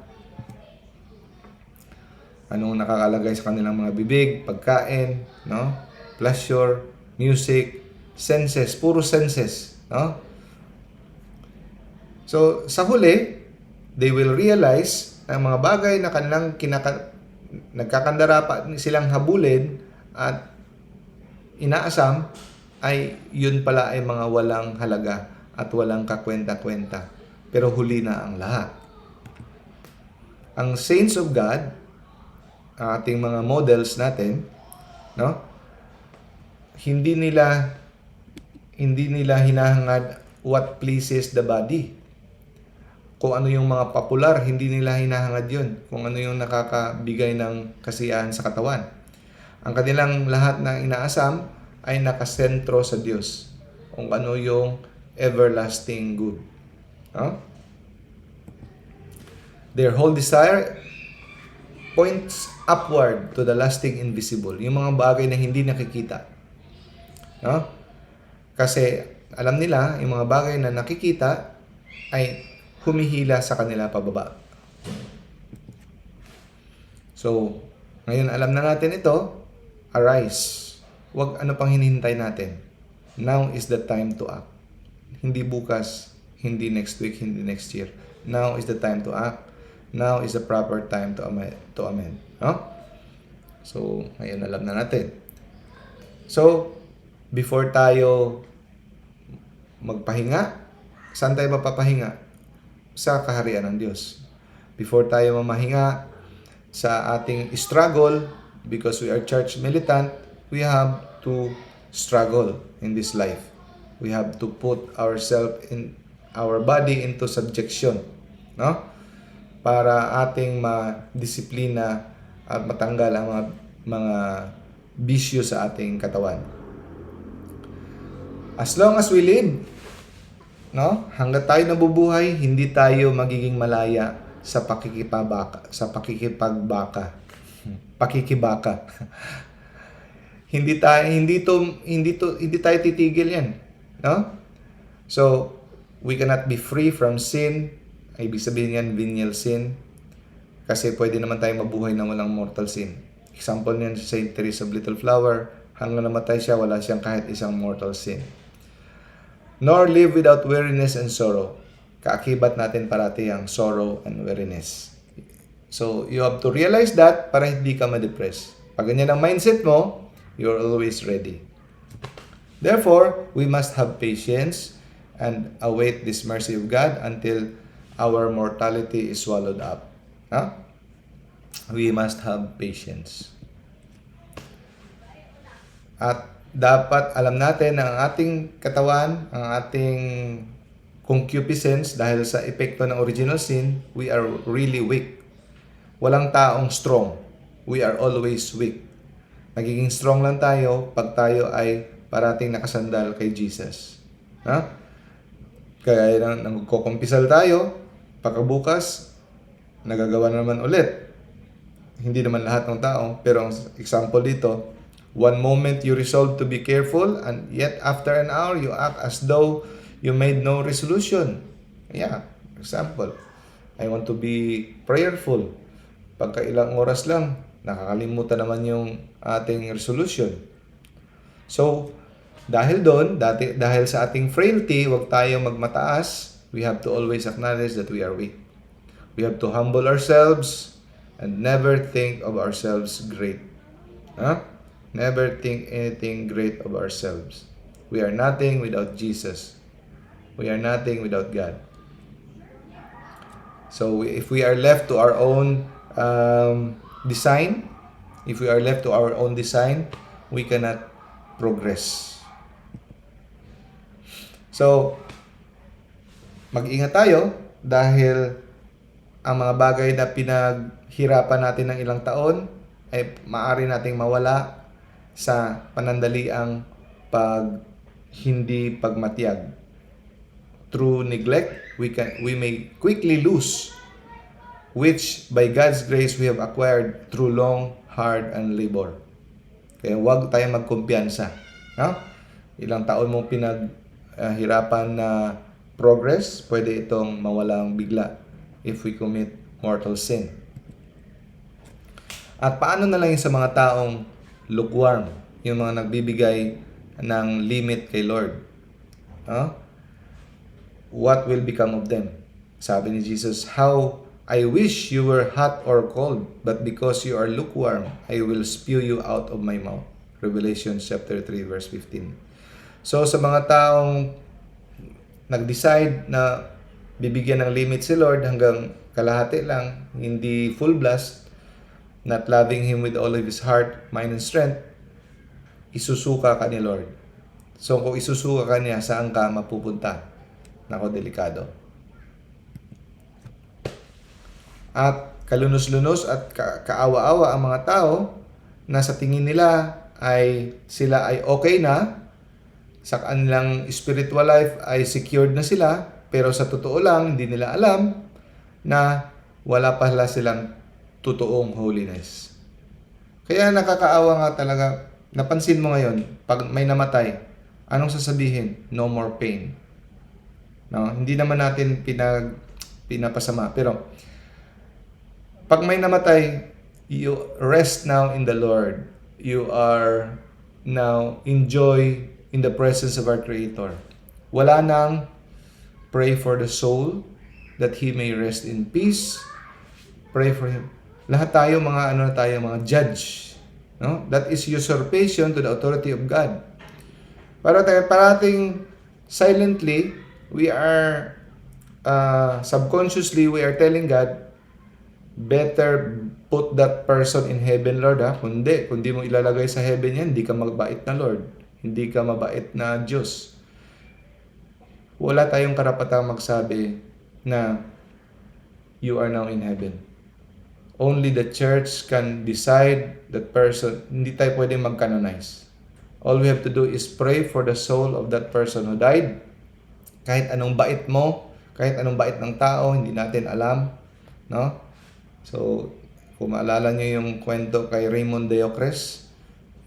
Anong nakakalagay sa kanilang mga bibig, pagkain, no? Pleasure, music, senses, puro senses, no? So, sa huli, they will realize na mga bagay na kanilang nagkakandara pa silang habulin at inaasam ay yun pala ay mga walang halaga at walang kakwenta-kwenta. Pero huli na ang lahat. Ang saints of God, ating mga models natin, no? Hindi nila hinahangad what pleases the body. Kung ano yung mga popular, hindi nila hinahangad yun. Kung ano yung nakakabigay ng kasiyahan sa katawan. Ang kanilang lahat na inaasam ay nakasentro sa Diyos. Kung ano yung everlasting good. No? Their whole desire points upward to the lasting invisible. Yung mga bagay na hindi nakikita. No? Kasi alam nila, yung mga bagay na nakikita ay humihila sa kanila pababa. So, ngayon alam na natin ito, arise. Huwag ano pang hinihintay natin. Now is the time to act. Hindi bukas, hindi next week, hindi next year. Now is the time to act. Now is the proper time to amend. No? So, ngayon alam na natin. So, before tayo magpahinga, saan tayo mapapahinga? Sa kaharian ng Diyos. Before tayo mamahinga sa ating struggle, because we are church militant, we have to struggle in this life. We have to put in our body into subjection, no? Para ating ma-disiplina at matanggal ang mga bisyo sa ating katawan. As long as we live, no? Hangga't tayo nabubuhay, hindi tayo magiging malaya sa pakikibaka. hindi tayo titigil yan, no? So, we cannot be free from sin. Ibig sabihin yan, venial sin. Kasi pwede naman tayo mabuhay na walang mortal sin. Example niyan si Saint Teresa of Little Flower, hanggang namatay siya, wala siyang kahit isang mortal sin. Nor live without weariness and sorrow. Kaakibat natin parati ang sorrow and weariness. So, you have to realize that para hindi ka ma-depress. Pag ganyan ang mindset mo, you're always ready. Therefore, we must have patience and await this mercy of God until our mortality is swallowed up. Huh? We must have patience. At dapat alam natin na ang ating katawan, ang ating concupiscence, dahil sa epekto ng original sin, we are really weak. Walang taong strong. We are always weak. Nagiging strong lang tayo pag tayo ay parating nakasandal kay Jesus. Ha? Kaya nang magkukumpisal tayo, pagkabukas, nagagawa na naman ulit. Hindi naman lahat ng tao, pero ang example dito, one moment you resolve to be careful, and yet after an hour, you act as though you made no resolution. Yeah, example, I want to be prayerful. Pagka ilang oras lang, nakakalimutan naman yung ating resolution. So, dahil doon, dahil sa ating frailty, huwag tayo magmataas. We have to always acknowledge that we are weak. We have to humble ourselves and never think of ourselves great. Huh? Never think anything great of ourselves. We are nothing without Jesus. We are nothing without God. So if we are left to our own design, we cannot progress. So, mag-ingat tayo dahil ang mga bagay na pinaghirapan natin ng ilang taon ay maaari nating mawala sa panandaliang hindi pagmatiyag. Through neglect, we may quickly lose, which by God's grace we have acquired through long, hard, and labor. Kaya huwag tayong magkumpiyansa. No? Ilang taon mong pinaghirapan na progress, pwede itong mawalang bigla if we commit mortal sin. At paano na lang yung sa mga taong lukewarm, yung mga nagbibigay ng limit kay Lord? What will become of them? Sabi ni Jesus, how I wish you were hot or cold, but because you are lukewarm, I will spew you out of my mouth. Revelation chapter 3 verse 15. So sa mga taong nag-decide na bibigyan ng limit si Lord hanggang kalahati lang, hindi full blast, not loving Him with all of His heart, mind, and strength, isusuka ka ni Lord. So kung isusuka ka niya, saan ka mapupunta? Nako, delikado. At kalunos-lunos at kaawa-awa ang mga tao na sa tingin nila sila ay okay na, sa kanilang spiritual life ay secured na sila, pero sa totoo lang, hindi nila alam na wala pala silang totoong holiness. Kaya nakakaawa nga talaga. Napansin mo ngayon, pag may namatay, anong sasabihin? No more pain. No? Hindi naman natin pinapasama. Pero, pag may namatay, you rest now in the Lord. You are now enjoy in the presence of our Creator. Wala nang pray for the soul that he may rest in peace. Pray for him. Lahat tayo mga judge. No? That is usurpation to the authority of God. Parating silently, we are subconsciously we are telling God, better put that person in heaven, Lord. Kundi mo ilalagay sa heaven yan, hindi ka mabait na Lord. Hindi ka mabait na Diyos. Wala tayong karapatang magsabi na you are now in heaven. Only the church can decide that person. Hindi tayo pwedeng mag-canonize. All we have to do is pray for the soul of that person who died. Kahit anong bait mo, kahit anong bait ng tao, hindi natin alam. No? So, kung maalala niyo yung kwento kay Raymond Deocres,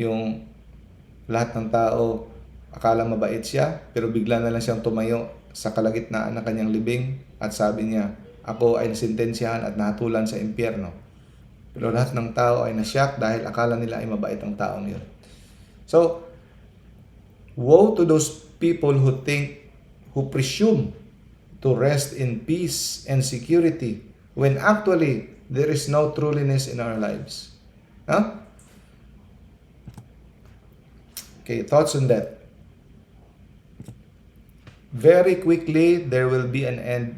yung lahat ng tao akala mabait siya, pero bigla na lang siyang tumayo sa kalagitnaan ng kanyang libing at sabi niya, ako ay nasintensyahan at nahatulan sa impyerno. Pero lahat ng tao ay nasyak dahil akala nila ay mabait ang taong yun. So, woe to those people who presume to rest in peace and security when actually there is no truliness in our lives. Huh? Okay, thoughts on that? Very quickly, there will be an end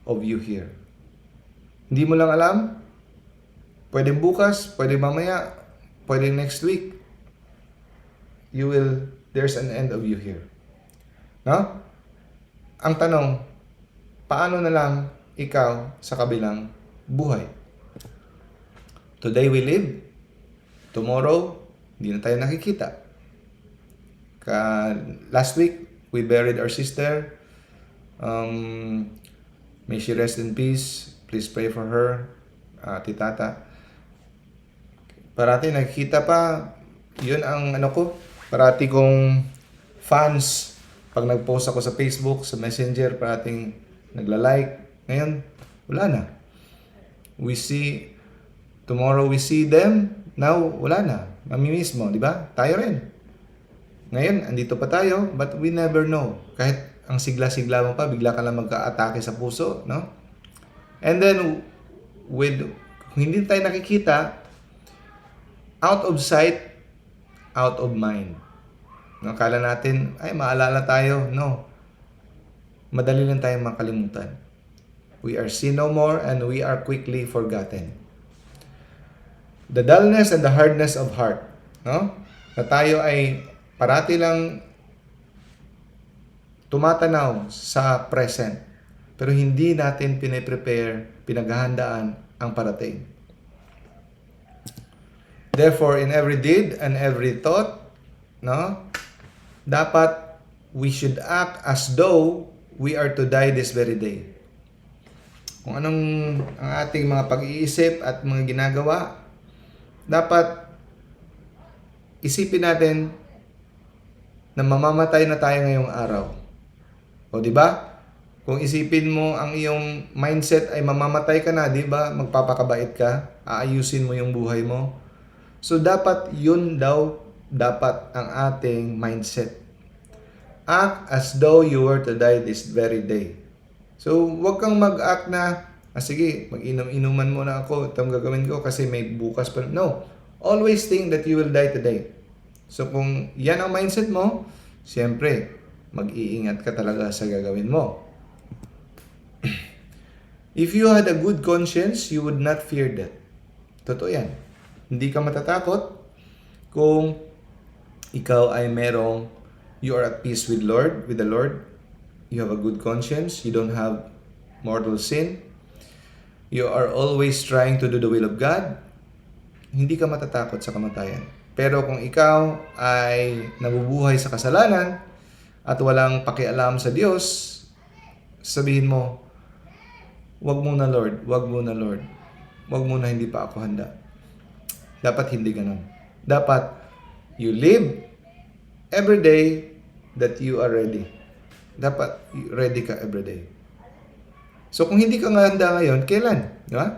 of you here. Hindi mo lang alam? Pwedeng bukas, pwedeng mamaya, pwedeng next week. There's an end of you here. No? Ang tanong, paano na lang ikaw sa kabilang buhay? Today we live, tomorrow, hindi na tayo nakikita. Last week, we buried our sister. May she rest in peace. Please pray for her, Titata. Parati nakikita pa, yun ang parati kong fans. Pag nag-post ako sa Facebook, sa Messenger, parating nagla-like. Ngayon, wala na. Tomorrow we see them, now wala na. Mamimiss mo, di ba? Tayo rin. Ngayon, andito pa tayo, but we never know. Kahit ang sigla-sigla mo pa, bigla ka lang magka-atake sa puso, no? And then, kung hindi tayo nakikita, out of sight, out of mind. No, kala natin, ay, maalala tayo. No. Madali lang tayong makalimutan. We are seen no more and we are quickly forgotten. The dullness and the hardness of heart. No? Na tayo ay parati lang tumatanaw sa present. Pero hindi natin pinaghahandaan ang parating. Therefore, in every deed and every thought, no, dapat we should act as though we are to die this very day. Kung anong ang ating mga pag-iisip at mga ginagawa, dapat isipin natin na mamamatay na tayo ngayong araw. O di ba? Kung isipin mo ang iyong mindset ay mamamatay ka na, di ba? Magpapakabait ka, aayusin mo yung buhay mo. So, dapat yun dapat ang ating mindset. Act as though you were to die this very day. So, wag kang mag-act na, sige, mag-inom-inuman muna ako, itong gagawin ko kasi may bukas pa. No. Always think that you will die today. So, kung yan ang mindset mo, siyempre, mag-iingat ka talaga sa gagawin mo. If you had a good conscience, you would not fear death. Totoo yan. Hindi ka matatakot kung ikaw ay you are at peace with the Lord. You have a good conscience. You don't have mortal sin. You are always trying to do the will of God. Hindi ka matatakot sa kamatayan. Pero kung ikaw ay nabubuhay sa kasalanan at walang pakialam sa Diyos, sabihin mo, wag muna Lord, wag muna Lord. wag muna hindi pa ako handa. Dapat hindi ganun. Dapat you live every day that you are ready. Dapat ready ka every day. So kung hindi ka nga handa ngayon, kailan? Di ba?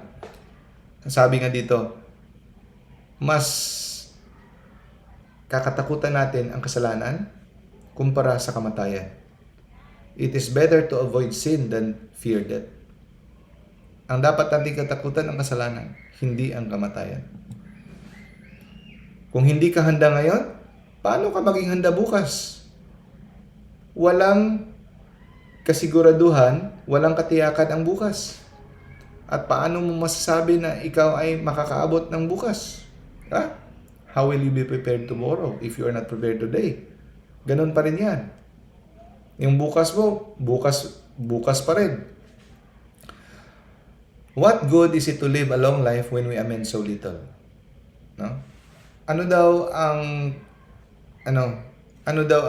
Sabi nga dito, mas kakatakutan natin ang kasalanan kumpara sa kamatayan. It is better to avoid sin than fear death. Ang dapat natin katakutan ang kasalanan, hindi ang kamatayan. Kung hindi ka handa ngayon, paano ka maging handa bukas? Walang kasiguraduhan, walang katiyakan ang bukas. At paano mo masasabi na ikaw ay makakaabot ng bukas? Ha? How will you be prepared tomorrow if you are not prepared today? Ganun pa rin yan. Yung bukas mo, bukas pa rin. What good is it to live a long life when we amend so little? No? Ano daw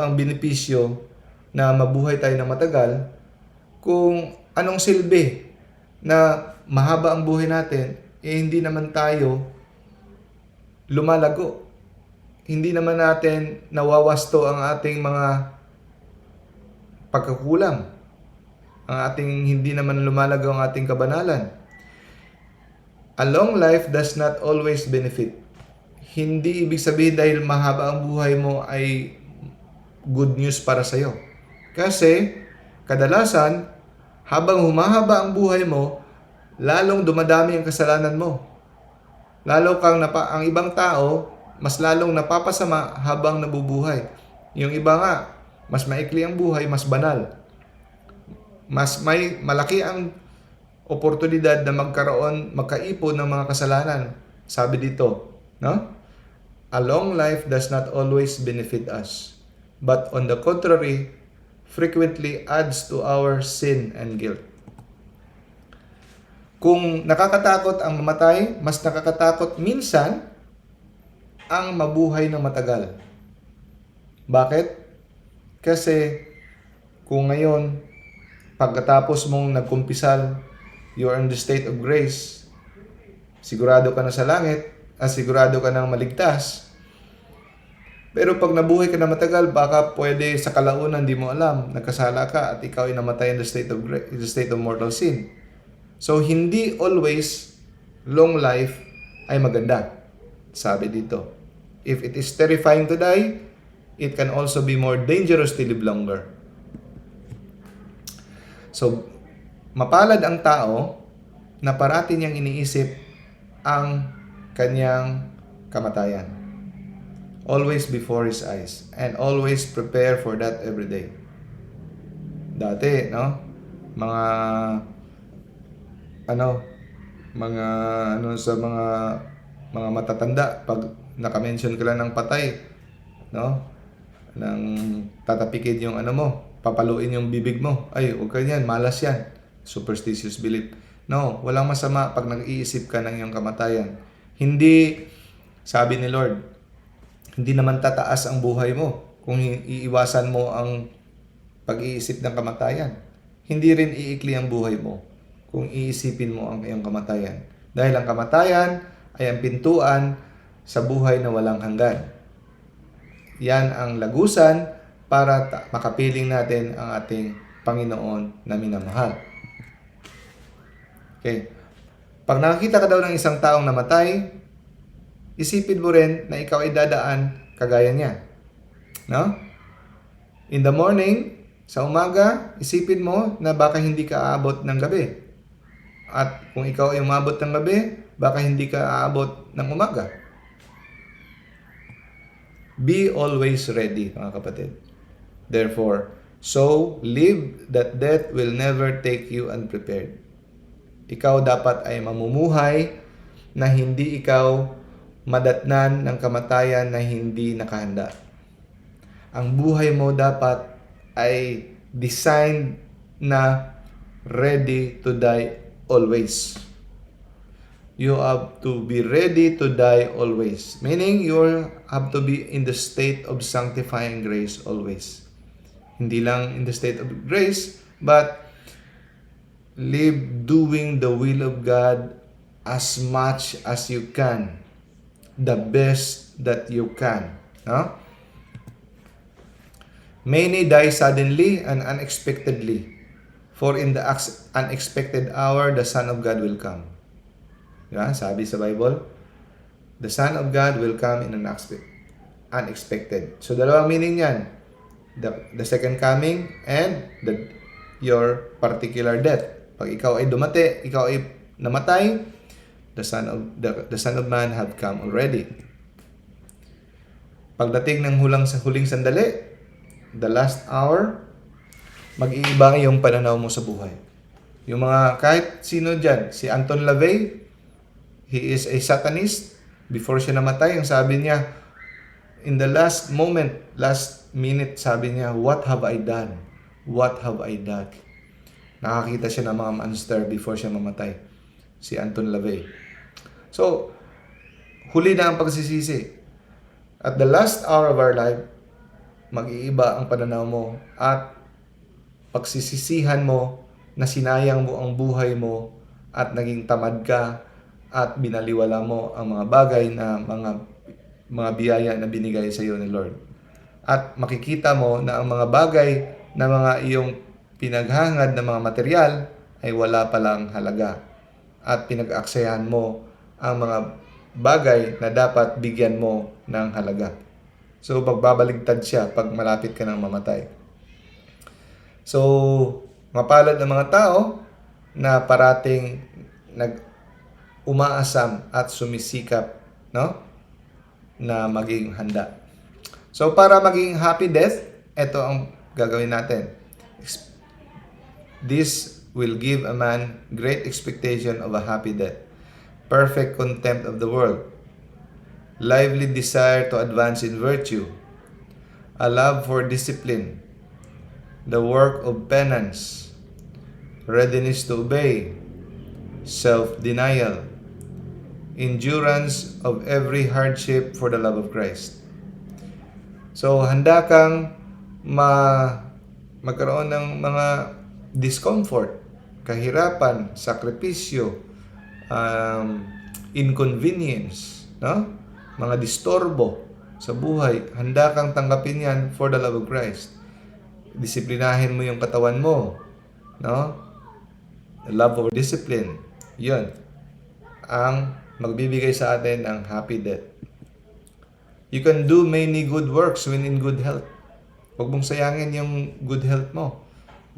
ang benepisyo na mabuhay tayo ng matagal kung anong silbi na mahaba ang buhay natin, hindi naman tayo lumalago. Hindi naman natin nawawasto ang ating mga pagkakulang. Hindi naman lumalago ang ating kabanalan. A long life does not always benefit. Hindi ibig sabihin dahil mahaba ang buhay mo ay good news para sa iyo. Kasi kadalasan habang humahaba ang buhay mo, lalong dumadami ang kasalanan mo. Lalo kang ang ibang tao, mas lalong napapasama habang nabubuhay. Yung iba nga, mas maikli ang buhay, mas banal. Mas malaki ang oportunidad na magkaipon ng mga kasalanan. Sabi dito, no? A long life does not always benefit us, but on the contrary, frequently adds to our sin and guilt. Kung nakakatakot ang mamatay, mas nakakatakot minsan ang mabuhay ng matagal. Bakit? Kasi kung ngayon, pagkatapos mong nagkumpisal, you are in the state of grace, sigurado ka na sa langit, sigurado ka nang maligtas. Pero pag nabuhay ka na matagal, baka pwede sa kalaunan, di mo alam, nagkasala ka at ikaw ay namatay in the state of mortal sin. So, hindi always long life ay maganda. Sabi dito, if it is terrifying to die, it can also be more dangerous to live longer. So, mapalad ang tao na parati niyang iniisip ang kanyang kamatayan. Always before his eyes. And always prepare for that every day. Dati, no? Sa mga matatanda, pag nakamention ka lang ng patay, no? Nang tatapikid yung papaluin yung bibig mo. Ay, huwag ka yan, malas yan. Superstitious belief. No, walang masama pag nag-iisip ka ng iyong kamatayan. Hindi, sabi ni Lord, hindi naman tataas ang buhay mo kung iiwasan mo ang pag-iisip ng kamatayan. Hindi rin iikli ang buhay mo kung iisipin mo ang iyong kamatayan. Dahil ang kamatayan ay ang pintuan sa buhay na walang hanggan. Yan ang lagusan para makapiling natin ang ating Panginoon na minamahal. Okay. Pag nakakita ka daw ng isang taong namatay, isipin mo rin na ikaw ay dadaan kagaya niya. No? In the morning, sa umaga, isipin mo na baka hindi ka aabot ng gabi. At kung ikaw ay umabot ng gabi, baka hindi ka aabot ng umaga. Be always ready, mga kapatid. Therefore, so live that death will never take you unprepared. Ikaw dapat ay mamumuhay na hindi ikaw madatnan ng kamatayan na hindi nakahanda. Ang buhay mo dapat ay designed na ready to die always. You have to be ready to die always. Meaning, you have to be in the state of sanctifying grace always. Hindi lang in the state of grace, but live doing the will of God as much as you can, the best that you can. No? Many die suddenly and unexpectedly, for in the unexpected hour, the Son of God will come. Diba? Sabi sa Bible, the Son of God will come in an unexpected. So, dalawang meaning yan. The second coming and your particular death. Pag ikaw ay ikaw ay namatay, the Son of Man have come already. Pagdating ng huling sandali, the last hour, mag-iiba yung pananaw mo sa buhay. Yung mga kahit sino dyan, si Anton LaVey, he is a Satanist. Before siya namatay, ang sabi niya, in the last minute, sabi niya, what have I done? What have I done? Nakakita siya ng mga monster before siya mamatay. Si Anton LaVey. So, huli na ang pagsisisi. At the last hour of our life, mag-iiba ang pananaw mo at pagsisisihan mo na sinayang mo ang buhay mo at naging tamad ka at binaliwala mo ang mga bagay na mga biyaya na binigay sa iyo ni Lord. At makikita mo na ang mga bagay na mga iyong pinaghangad na mga material ay wala palang halaga. At pinag-aaksayahan mo ang mga bagay na dapat bigyan mo ng halaga. So, magbabaligtad siya pag malapit ka nang mamatay. So, mapalad ng mga tao na parating umaasam at sumisikap, no? Na maging handa. So, para maging happy death, ito ang gagawin natin. This will give a man great expectation of a happy death, perfect contempt of the world, lively desire to advance in virtue, a love for discipline, the work of penance, readiness to obey, self-denial, endurance of every hardship for the love of Christ. So, handa kang magkaroon ng mga discomfort, kahirapan, sakripisyo, inconvenience, no? Mga distorbo sa buhay. Handa kang tanggapin yan for the love of Christ. Disiplinahin mo yung katawan mo, no? Love of discipline. Yun ang magbibigay sa atin ng happy death. You can do many good works when in good health. Huwag mong sayangin yung good health mo.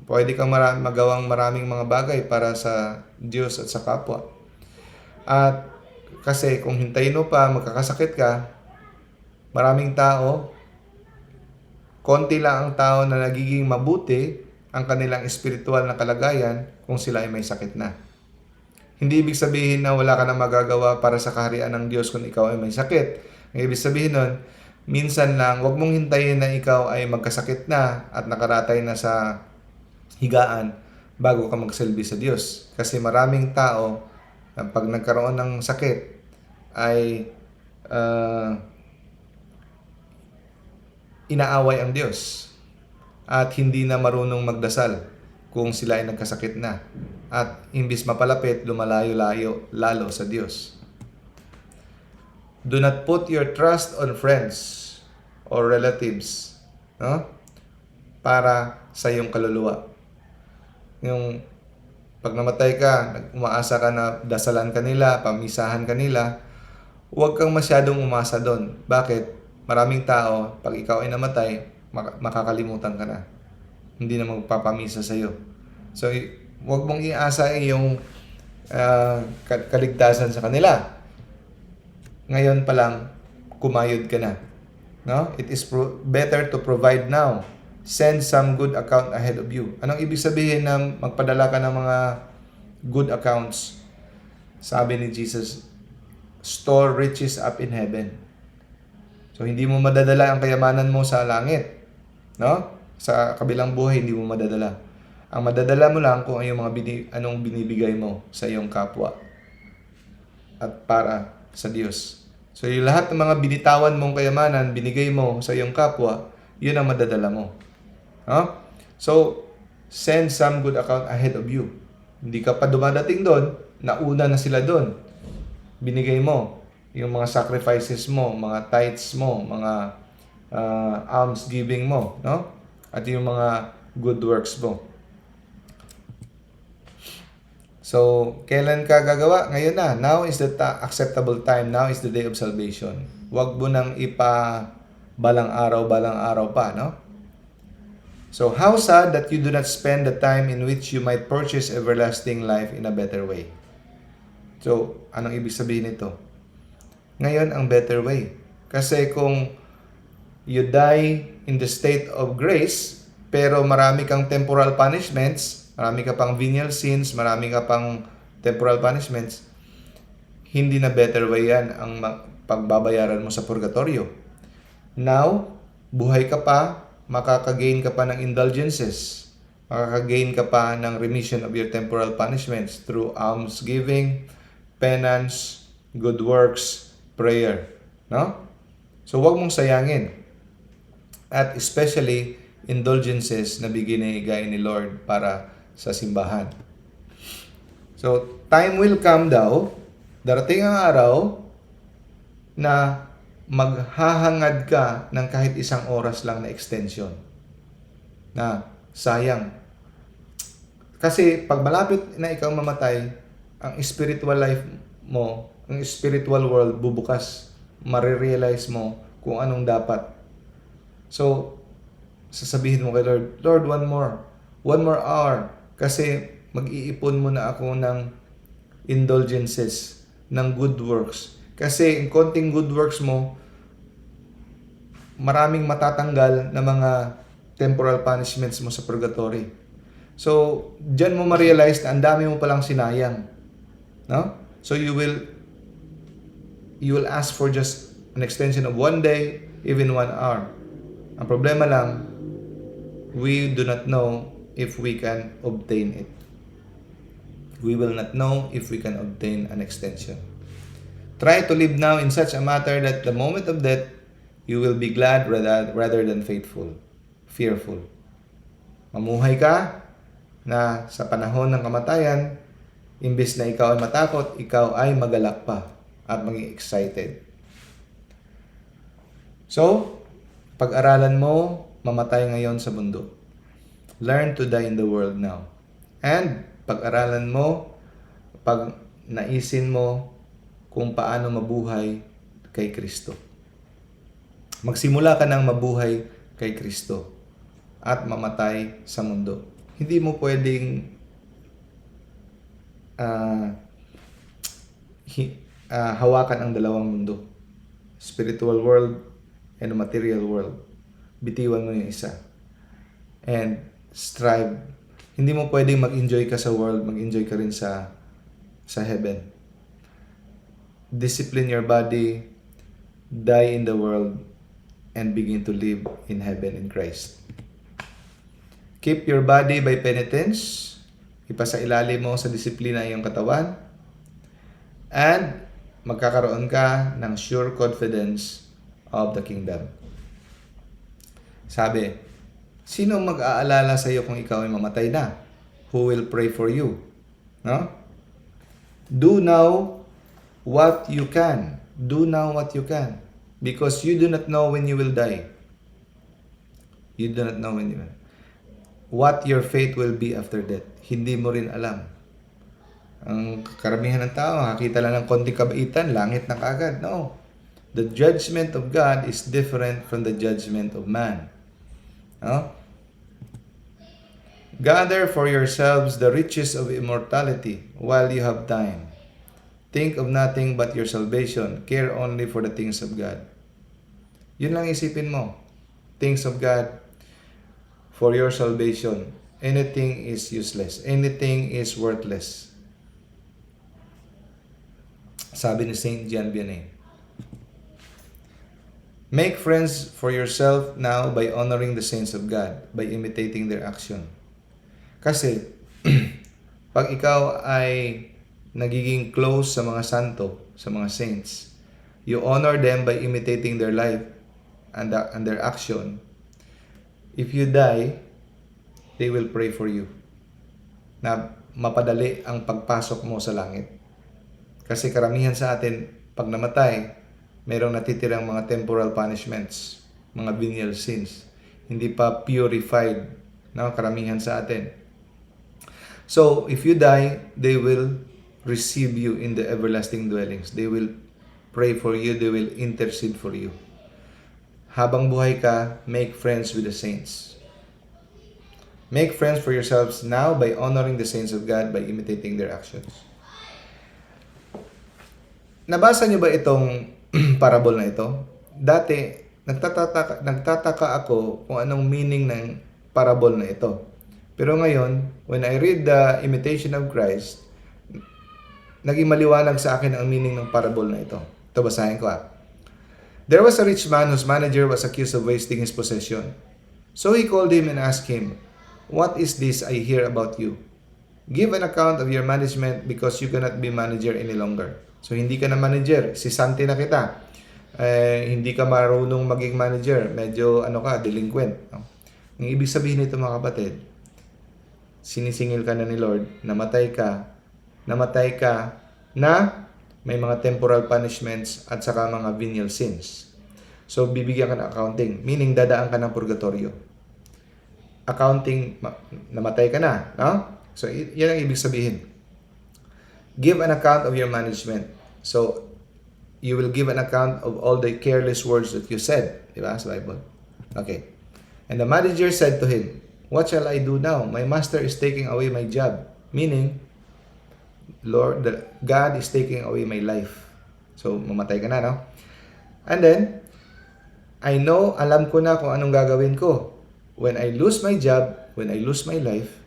Pwede kang magawang maraming mga bagay para sa Diyos at sa kapwa. At kasi kung hintayin mo pa, magkakasakit ka, maraming tao, konti lang ang tao na nagiging mabuti ang kanilang espiritual na kalagayan kung sila ay may sakit na. Hindi ibig sabihin na wala ka na magagawa para sa kaharian ng Diyos kung ikaw ay may sakit. Ang ibig sabihin nun, minsan lang, huwag mong hintayin na ikaw ay magkasakit na at nakaratay na sa higaan bago ka magsilbi sa Diyos. Kasi maraming tao na pag nagkaroon ng sakit ay inaaway ang Diyos at hindi na marunong magdasal kung sila ay nagkasakit na. At imbis mapalapit, lumalayo-layo lalo sa Diyos. Do not put your trust on friends or relatives, no? Para sa iyong kaluluwa. Yung pag namatay ka, umaasa ka na dasalan ka nila, pamisahan ka nila, huwag kang masyadong umasa doon. Bakit? Maraming tao, pag ikaw ay namatay, makakalimutan ka na. Hindi na magpapamisa sa iyo. So, huwag mong iasa yung kaligtasan sa kanila. Ngayon pa lang, kumayod ka na. No? It is better to provide now. Send some good account ahead of you. Anong ibig sabihin na magpadala ka ng mga good accounts? Sabi ni Jesus, store riches up in heaven. So, hindi mo madadala ang kayamanan mo sa langit. No? Sa kabilang buhay, hindi mo madadala. Ang madadala mo lang kung anong binibigay mo sa iyong kapwa at para sa Diyos. So, yung lahat ng mga binitawan mong kayamanan, binigay mo sa iyong kapwa, yun ang madadala mo. Huh? So, send some good account ahead of you. Hindi ka pa dumadating doon, nauna na sila doon. binigay mo, yung mga sacrifices mo, mga tithes mo, mga alms giving mo, no? At yung mga good works mo. So, kailan ka gagawa? Ngayon na. Now is the acceptable time. Now is the day of salvation. Huwag mo nang balang araw pa, no? So, how sad that you do not spend the time in which you might purchase everlasting life in a better way. So, anong ibig sabihin nito? Ngayon ang better way. Kasi kung you die in the state of grace, pero marami kang temporal punishments, marami ka pang venial sins, marami ka pang temporal punishments, hindi na better way yan ang pagbabayaran mo sa purgatorio. Now, buhay ka pa, makakagain ka pa ng indulgences, makakagain ka pa ng remission of your temporal punishments through almsgiving, penance, good works, prayer. No? So, huwag mong sayangin. At especially, indulgences na binigay ni Lord para sa simbahan. So, time will come daw, darating ang araw, na maghahangad ka ng kahit isang oras lang na extension. Na sayang. Kasi pag malapit na ikaw mamatay, ang spiritual life mo, ang spiritual world bubukas. Marirealize mo kung anong dapat. So, sasabihin mo kay Lord, Lord, one more hour. Kasi mag-iipon muna ako ng indulgences, ng good works. Kasi yung konting good works mo, maraming matatanggal na mga temporal punishments mo sa purgatory. So, dyan mo ma-realize na ang dami mo palang sinayang. No? So, you will ask for just an extension of 1 day, even 1 hour. Ang problema lang, we do not know if we can obtain it. We will not know if we can obtain an extension. Try to live now in such a matter that the moment of death, you will be glad rather than fearful. Mamuhay ka na sa panahon ng kamatayan, imbes na ikaw ay matakot, ikaw ay magalak pa at maging excited. So, pag-aralan mo, mamatay ngayon sa mundo. Learn to die in the world now. And pag-aralan mo, pag naisin mo kung paano mabuhay kay Kristo. Magsimula ka ng mabuhay kay Kristo at mamatay sa mundo. Hindi mo pwedeng hawakan ang dalawang mundo. Spiritual world and material world. Bitiwan mo yung isa. And strive. Hindi mo pwedeng mag-enjoy ka sa world, mag-enjoy ka rin sa heaven. Discipline your body, die in the world, and begin to live in heaven in Christ. Keep your body by penitence. Ipasailalim mo sa disiplina iyong katawan. And magkakaroon ka ng sure confidence of the kingdom. Sabi, sino mag-aalala sa iyo kung ikaw ay mamatay na? Who will pray for you? No? Do now what you can. Do now what you can. Because you do not know when you will die. You do not know when you will. What your fate will be after death. Hindi mo rin alam. Ang karamihan ng tao, nakakita lang ng konting kabaitan, langit na kaagad. No. The judgment of God is different from the judgment of man. No? Gather for yourselves the riches of immortality while you have time. Think of nothing but your salvation. Care only for the things of God. Yun lang isipin mo. Things of God for your salvation. Anything is useless. Anything is worthless. Sabi ni Saint John Vianney. Make friends for yourself now by honoring the saints of God, by imitating their action. Kasi, pag ikaw ay nagiging close sa mga santo, sa mga saints, you honor them by imitating their life and their action. If you die, they will pray for you na mapadali ang pagpasok mo sa langit. Kasi karamihan sa atin, pag namatay, mayroong natitirang mga temporal punishments, mga venial sins. Hindi pa purified, no? Karamihan sa atin. So, if you die, they will receive you in the everlasting dwellings. They will pray for you. They will intercede for you. Habang buhay ka, make friends with the saints. Make friends for yourselves now by honoring the saints of God by imitating their actions. Nabasa niyo ba itong parable na ito? Dati, nagtataka ako kung anong meaning ng parable na ito. Pero ngayon, when I read the Imitation of Christ, naging maliwanag sa akin ang meaning ng parable na ito. Ito, basahin ko. There was a rich man whose manager was accused of wasting his possession. So he called him and asked him, "What is this I hear about you? Give an account of your management because you cannot be manager any longer." So hindi ka na manager, sisante na kita. Hindi ka marunong maging manager, medyo delinquent. Ang ibig sabihin nito mga kapatid, sinisingil ka na ni Lord, namatay ka na may mga temporal punishments at saka mga venial sins. So, bibigyan ka ng accounting, meaning dadaan ka ng purgatorio. Accounting, namatay ka na, no? So, yan ang ibig sabihin. Give an account of your management. So, you will give an account of all the careless words that you said. Diba? Sa Bible. Okay. And the manager said to him, "What shall I do now? My master is taking away my job." Meaning, Lord, God is taking away my life. So, mamatay ka na, no? And then, alam ko na kung anong gagawin ko. When I lose my job, when I lose my life,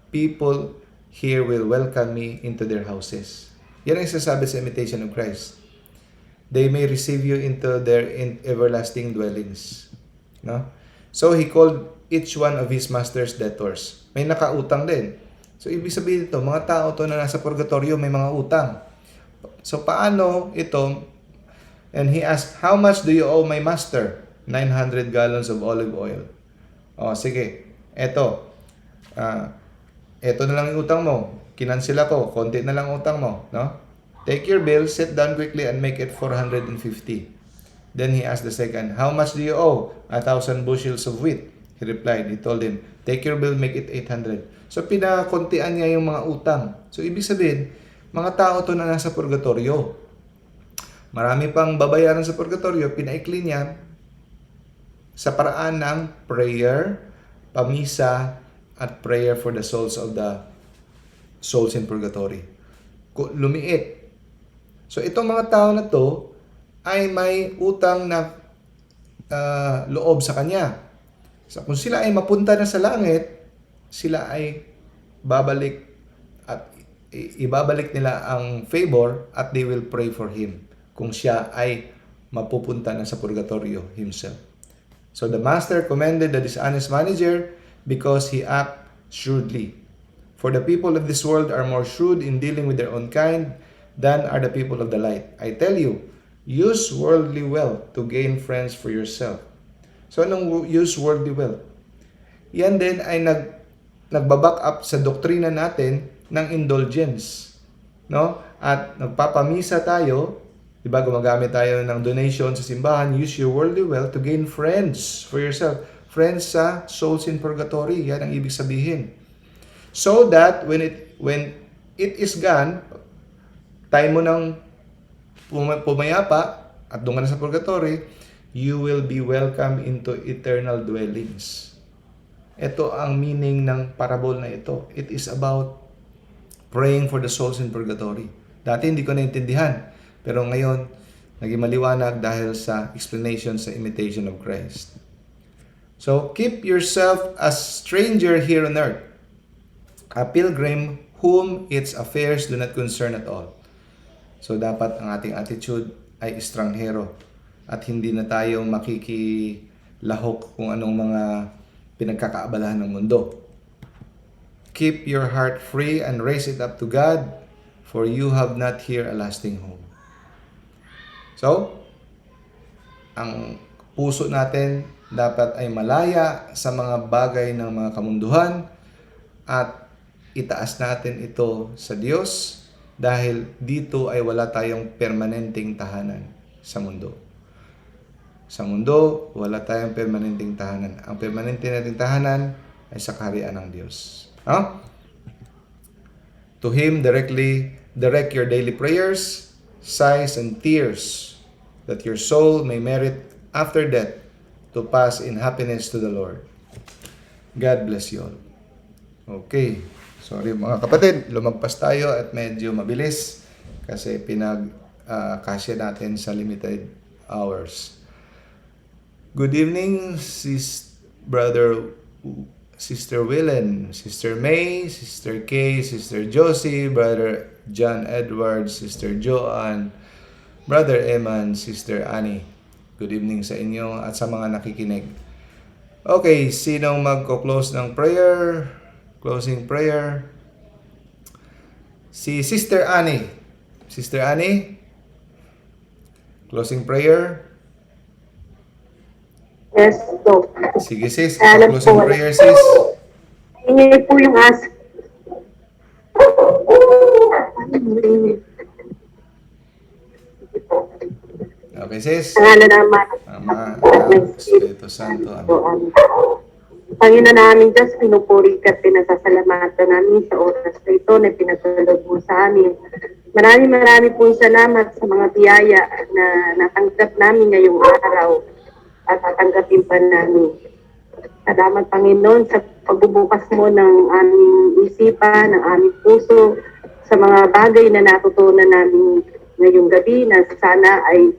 people here will welcome me into their houses. Yan ang sasabi sa Imitation of Christ. They may receive you into their everlasting dwellings. No? So, he called each one of his master's debtors. May nakautang din. So, ibig sabihin ito, mga tao to na nasa purgatorio, may mga utang. So, paano ito? And he asked, "How much do you owe my master?" 900 gallons of olive oil. O, sige. Eto na lang yung utang mo. Kinansel ako. Konti na lang utang mo. No? Take your bill, sit down quickly, and make it 450. Then he asked the second, "How much do you owe?" 1,000 bushels of wheat. He replied, he told him, "Take your bill, make it 800. So, pinakuntian niya yung mga utang. So, ibig sabihin, mga tao to na nasa purgatorio. Marami pang babayaran sa purgatorio, pinaikli niya sa paraan ng prayer, pamisa, at prayer for the souls of the souls in purgatory. Lumiit. So, itong mga tao na to ay may utang na loob sa kanya. So, kung sila ay mapunta na sa langit, sila ay babalik at ibabalik nila ang favor at they will pray for him kung siya ay mapupunta na sa purgatorio himself. So the master commended the dishonest manager because he acted shrewdly. For the people of this world are more shrewd in dealing with their own kind than are the people of the light. I tell you, use worldly wealth to gain friends for yourself. So anong use worldly wealth? Yan din ay nagbaback up sa doktrina natin ng indulgence, no? At nagpapamisa tayo, 'di ba? Gumagamit tayo ng donation sa simbahan. Use your worldly wealth to gain friends for yourself. Friends sa souls in purgatory. Yan ang ibig sabihin. So that when it is gone, time mo nang pumayapa at doon ka na sa purgatory, you will be welcome into eternal dwellings. Ito ang meaning ng parable na ito. It is about praying for the souls in purgatory. Dati hindi ko naintindihan. Pero ngayon, naging maliwanag dahil sa explanation sa Imitation of Christ. So, keep yourself a stranger here on earth, a pilgrim whom its affairs do not concern at all. So, dapat ang ating attitude ay estranghero at hindi na tayo makikilahok kung anong mga pinagkakaabalahan ng mundo. Keep your heart free and raise it up to God, for you have not here a lasting home. So, ang puso natin dapat ay malaya sa mga bagay ng mga kamunduhan at itaas natin ito sa Diyos Dahil dito ay wala tayong permanenteng tahanan sa mundo. Sa mundo, wala tayong permanenteng tahanan. Ang permanente nating tahanan ay sa kaharian ng Diyos. No? To Him directly direct your daily prayers, sighs, and tears, that your soul may merit after death to pass in happiness to the Lord. God bless you all. Okay. Sorry mga kapatid, lumagpas tayo at medyo mabilis kasi kasya natin sa limited hours. Good evening, Sister Willen, Sister May, Sister Kay, Sister Josie, Brother John Edward, Sister Joanne, Brother Eman, Sister Annie. Good evening sa inyo at sa mga nakikinig. Okay, sinong magko-close ng prayer? Closing prayer. Si Sister Annie. Sister Annie? Closing prayer. Yes, Doc. Sige sis, Alam closing po. prayer sis. Hingi po yung Okay sis. Pangalan naman. Ama, Anak, Espiritu Santo. Amen. Panginoon namin Diyos, pinupuri ka at pinasasalamatan namin sa oras na ito na pinatulog mo sa amin. Maraming po salamat sa mga biyaya na natanggap namin ngayong araw at tatanggapin pa namin. Salamat Panginoon sa pagbubukas mo ng aming isipan, ng aming puso, sa mga bagay na natutunan namin ngayong gabi na sana ay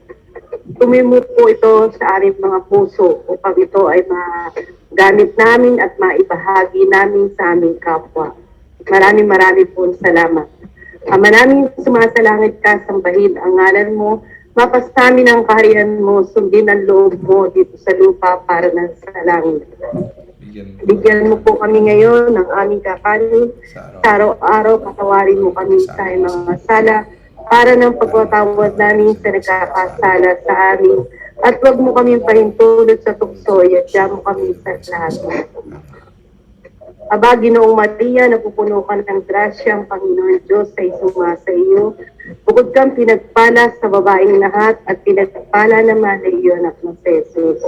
tumimot po ito sa aming mga puso upang ito ay magamit namin at maibahagi namin sa aming kapwa. Maraming po salamat. Ama namin sumasalangit ka, sambahin ang ngalan mo, mapasamin ang kaharian mo, sundin ang loob mo dito sa lupa para na sa langit. Bigyan mo po kami ngayon ng aming kakanin. Sa araw-araw, patawarin mo kami sa mga sala para ng pagpatawad namin sa nagkakasala sa amin. At huwag mo kami pahintulot sa tuksoy at diyan mo kami sa lahat. Aba, Ginoong Maria, napupuno ka ng grasya, ang Panginoon Diyos ay sumasa iyo. Bukod kang pinagpala sa babaeng lahat at pinagpala naman ay iyo anak ng Jesus.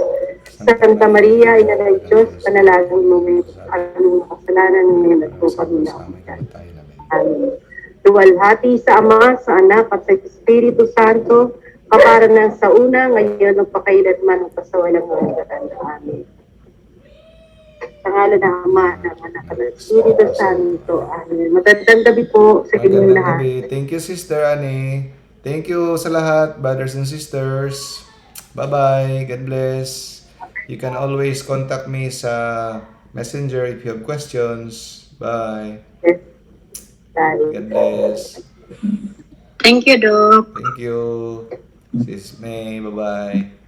Santa Maria, Ina ng Diyos, panalangin mo may anong kasalanan ngayon at po kami na. Amen. Luwalhati sa Ama, sa Anak at sa Espiritu Santo, kaparanan sa una, ngayon magpakailanman ang kasawalang hanggan. Amen. Sa ngalan ng Ama, ng Anak at ng Espiritu Santo. Amen. Magandang gabi po sa inyong lahat. Thank you, Sister Annie. Thank you sa lahat, brothers and sisters. Bye-bye. God bless. You can always contact me sa Messenger if you have questions. Bye. Yes. Bye. God bless. Thank you, Doc. Thank you. Sis May. Bye-bye.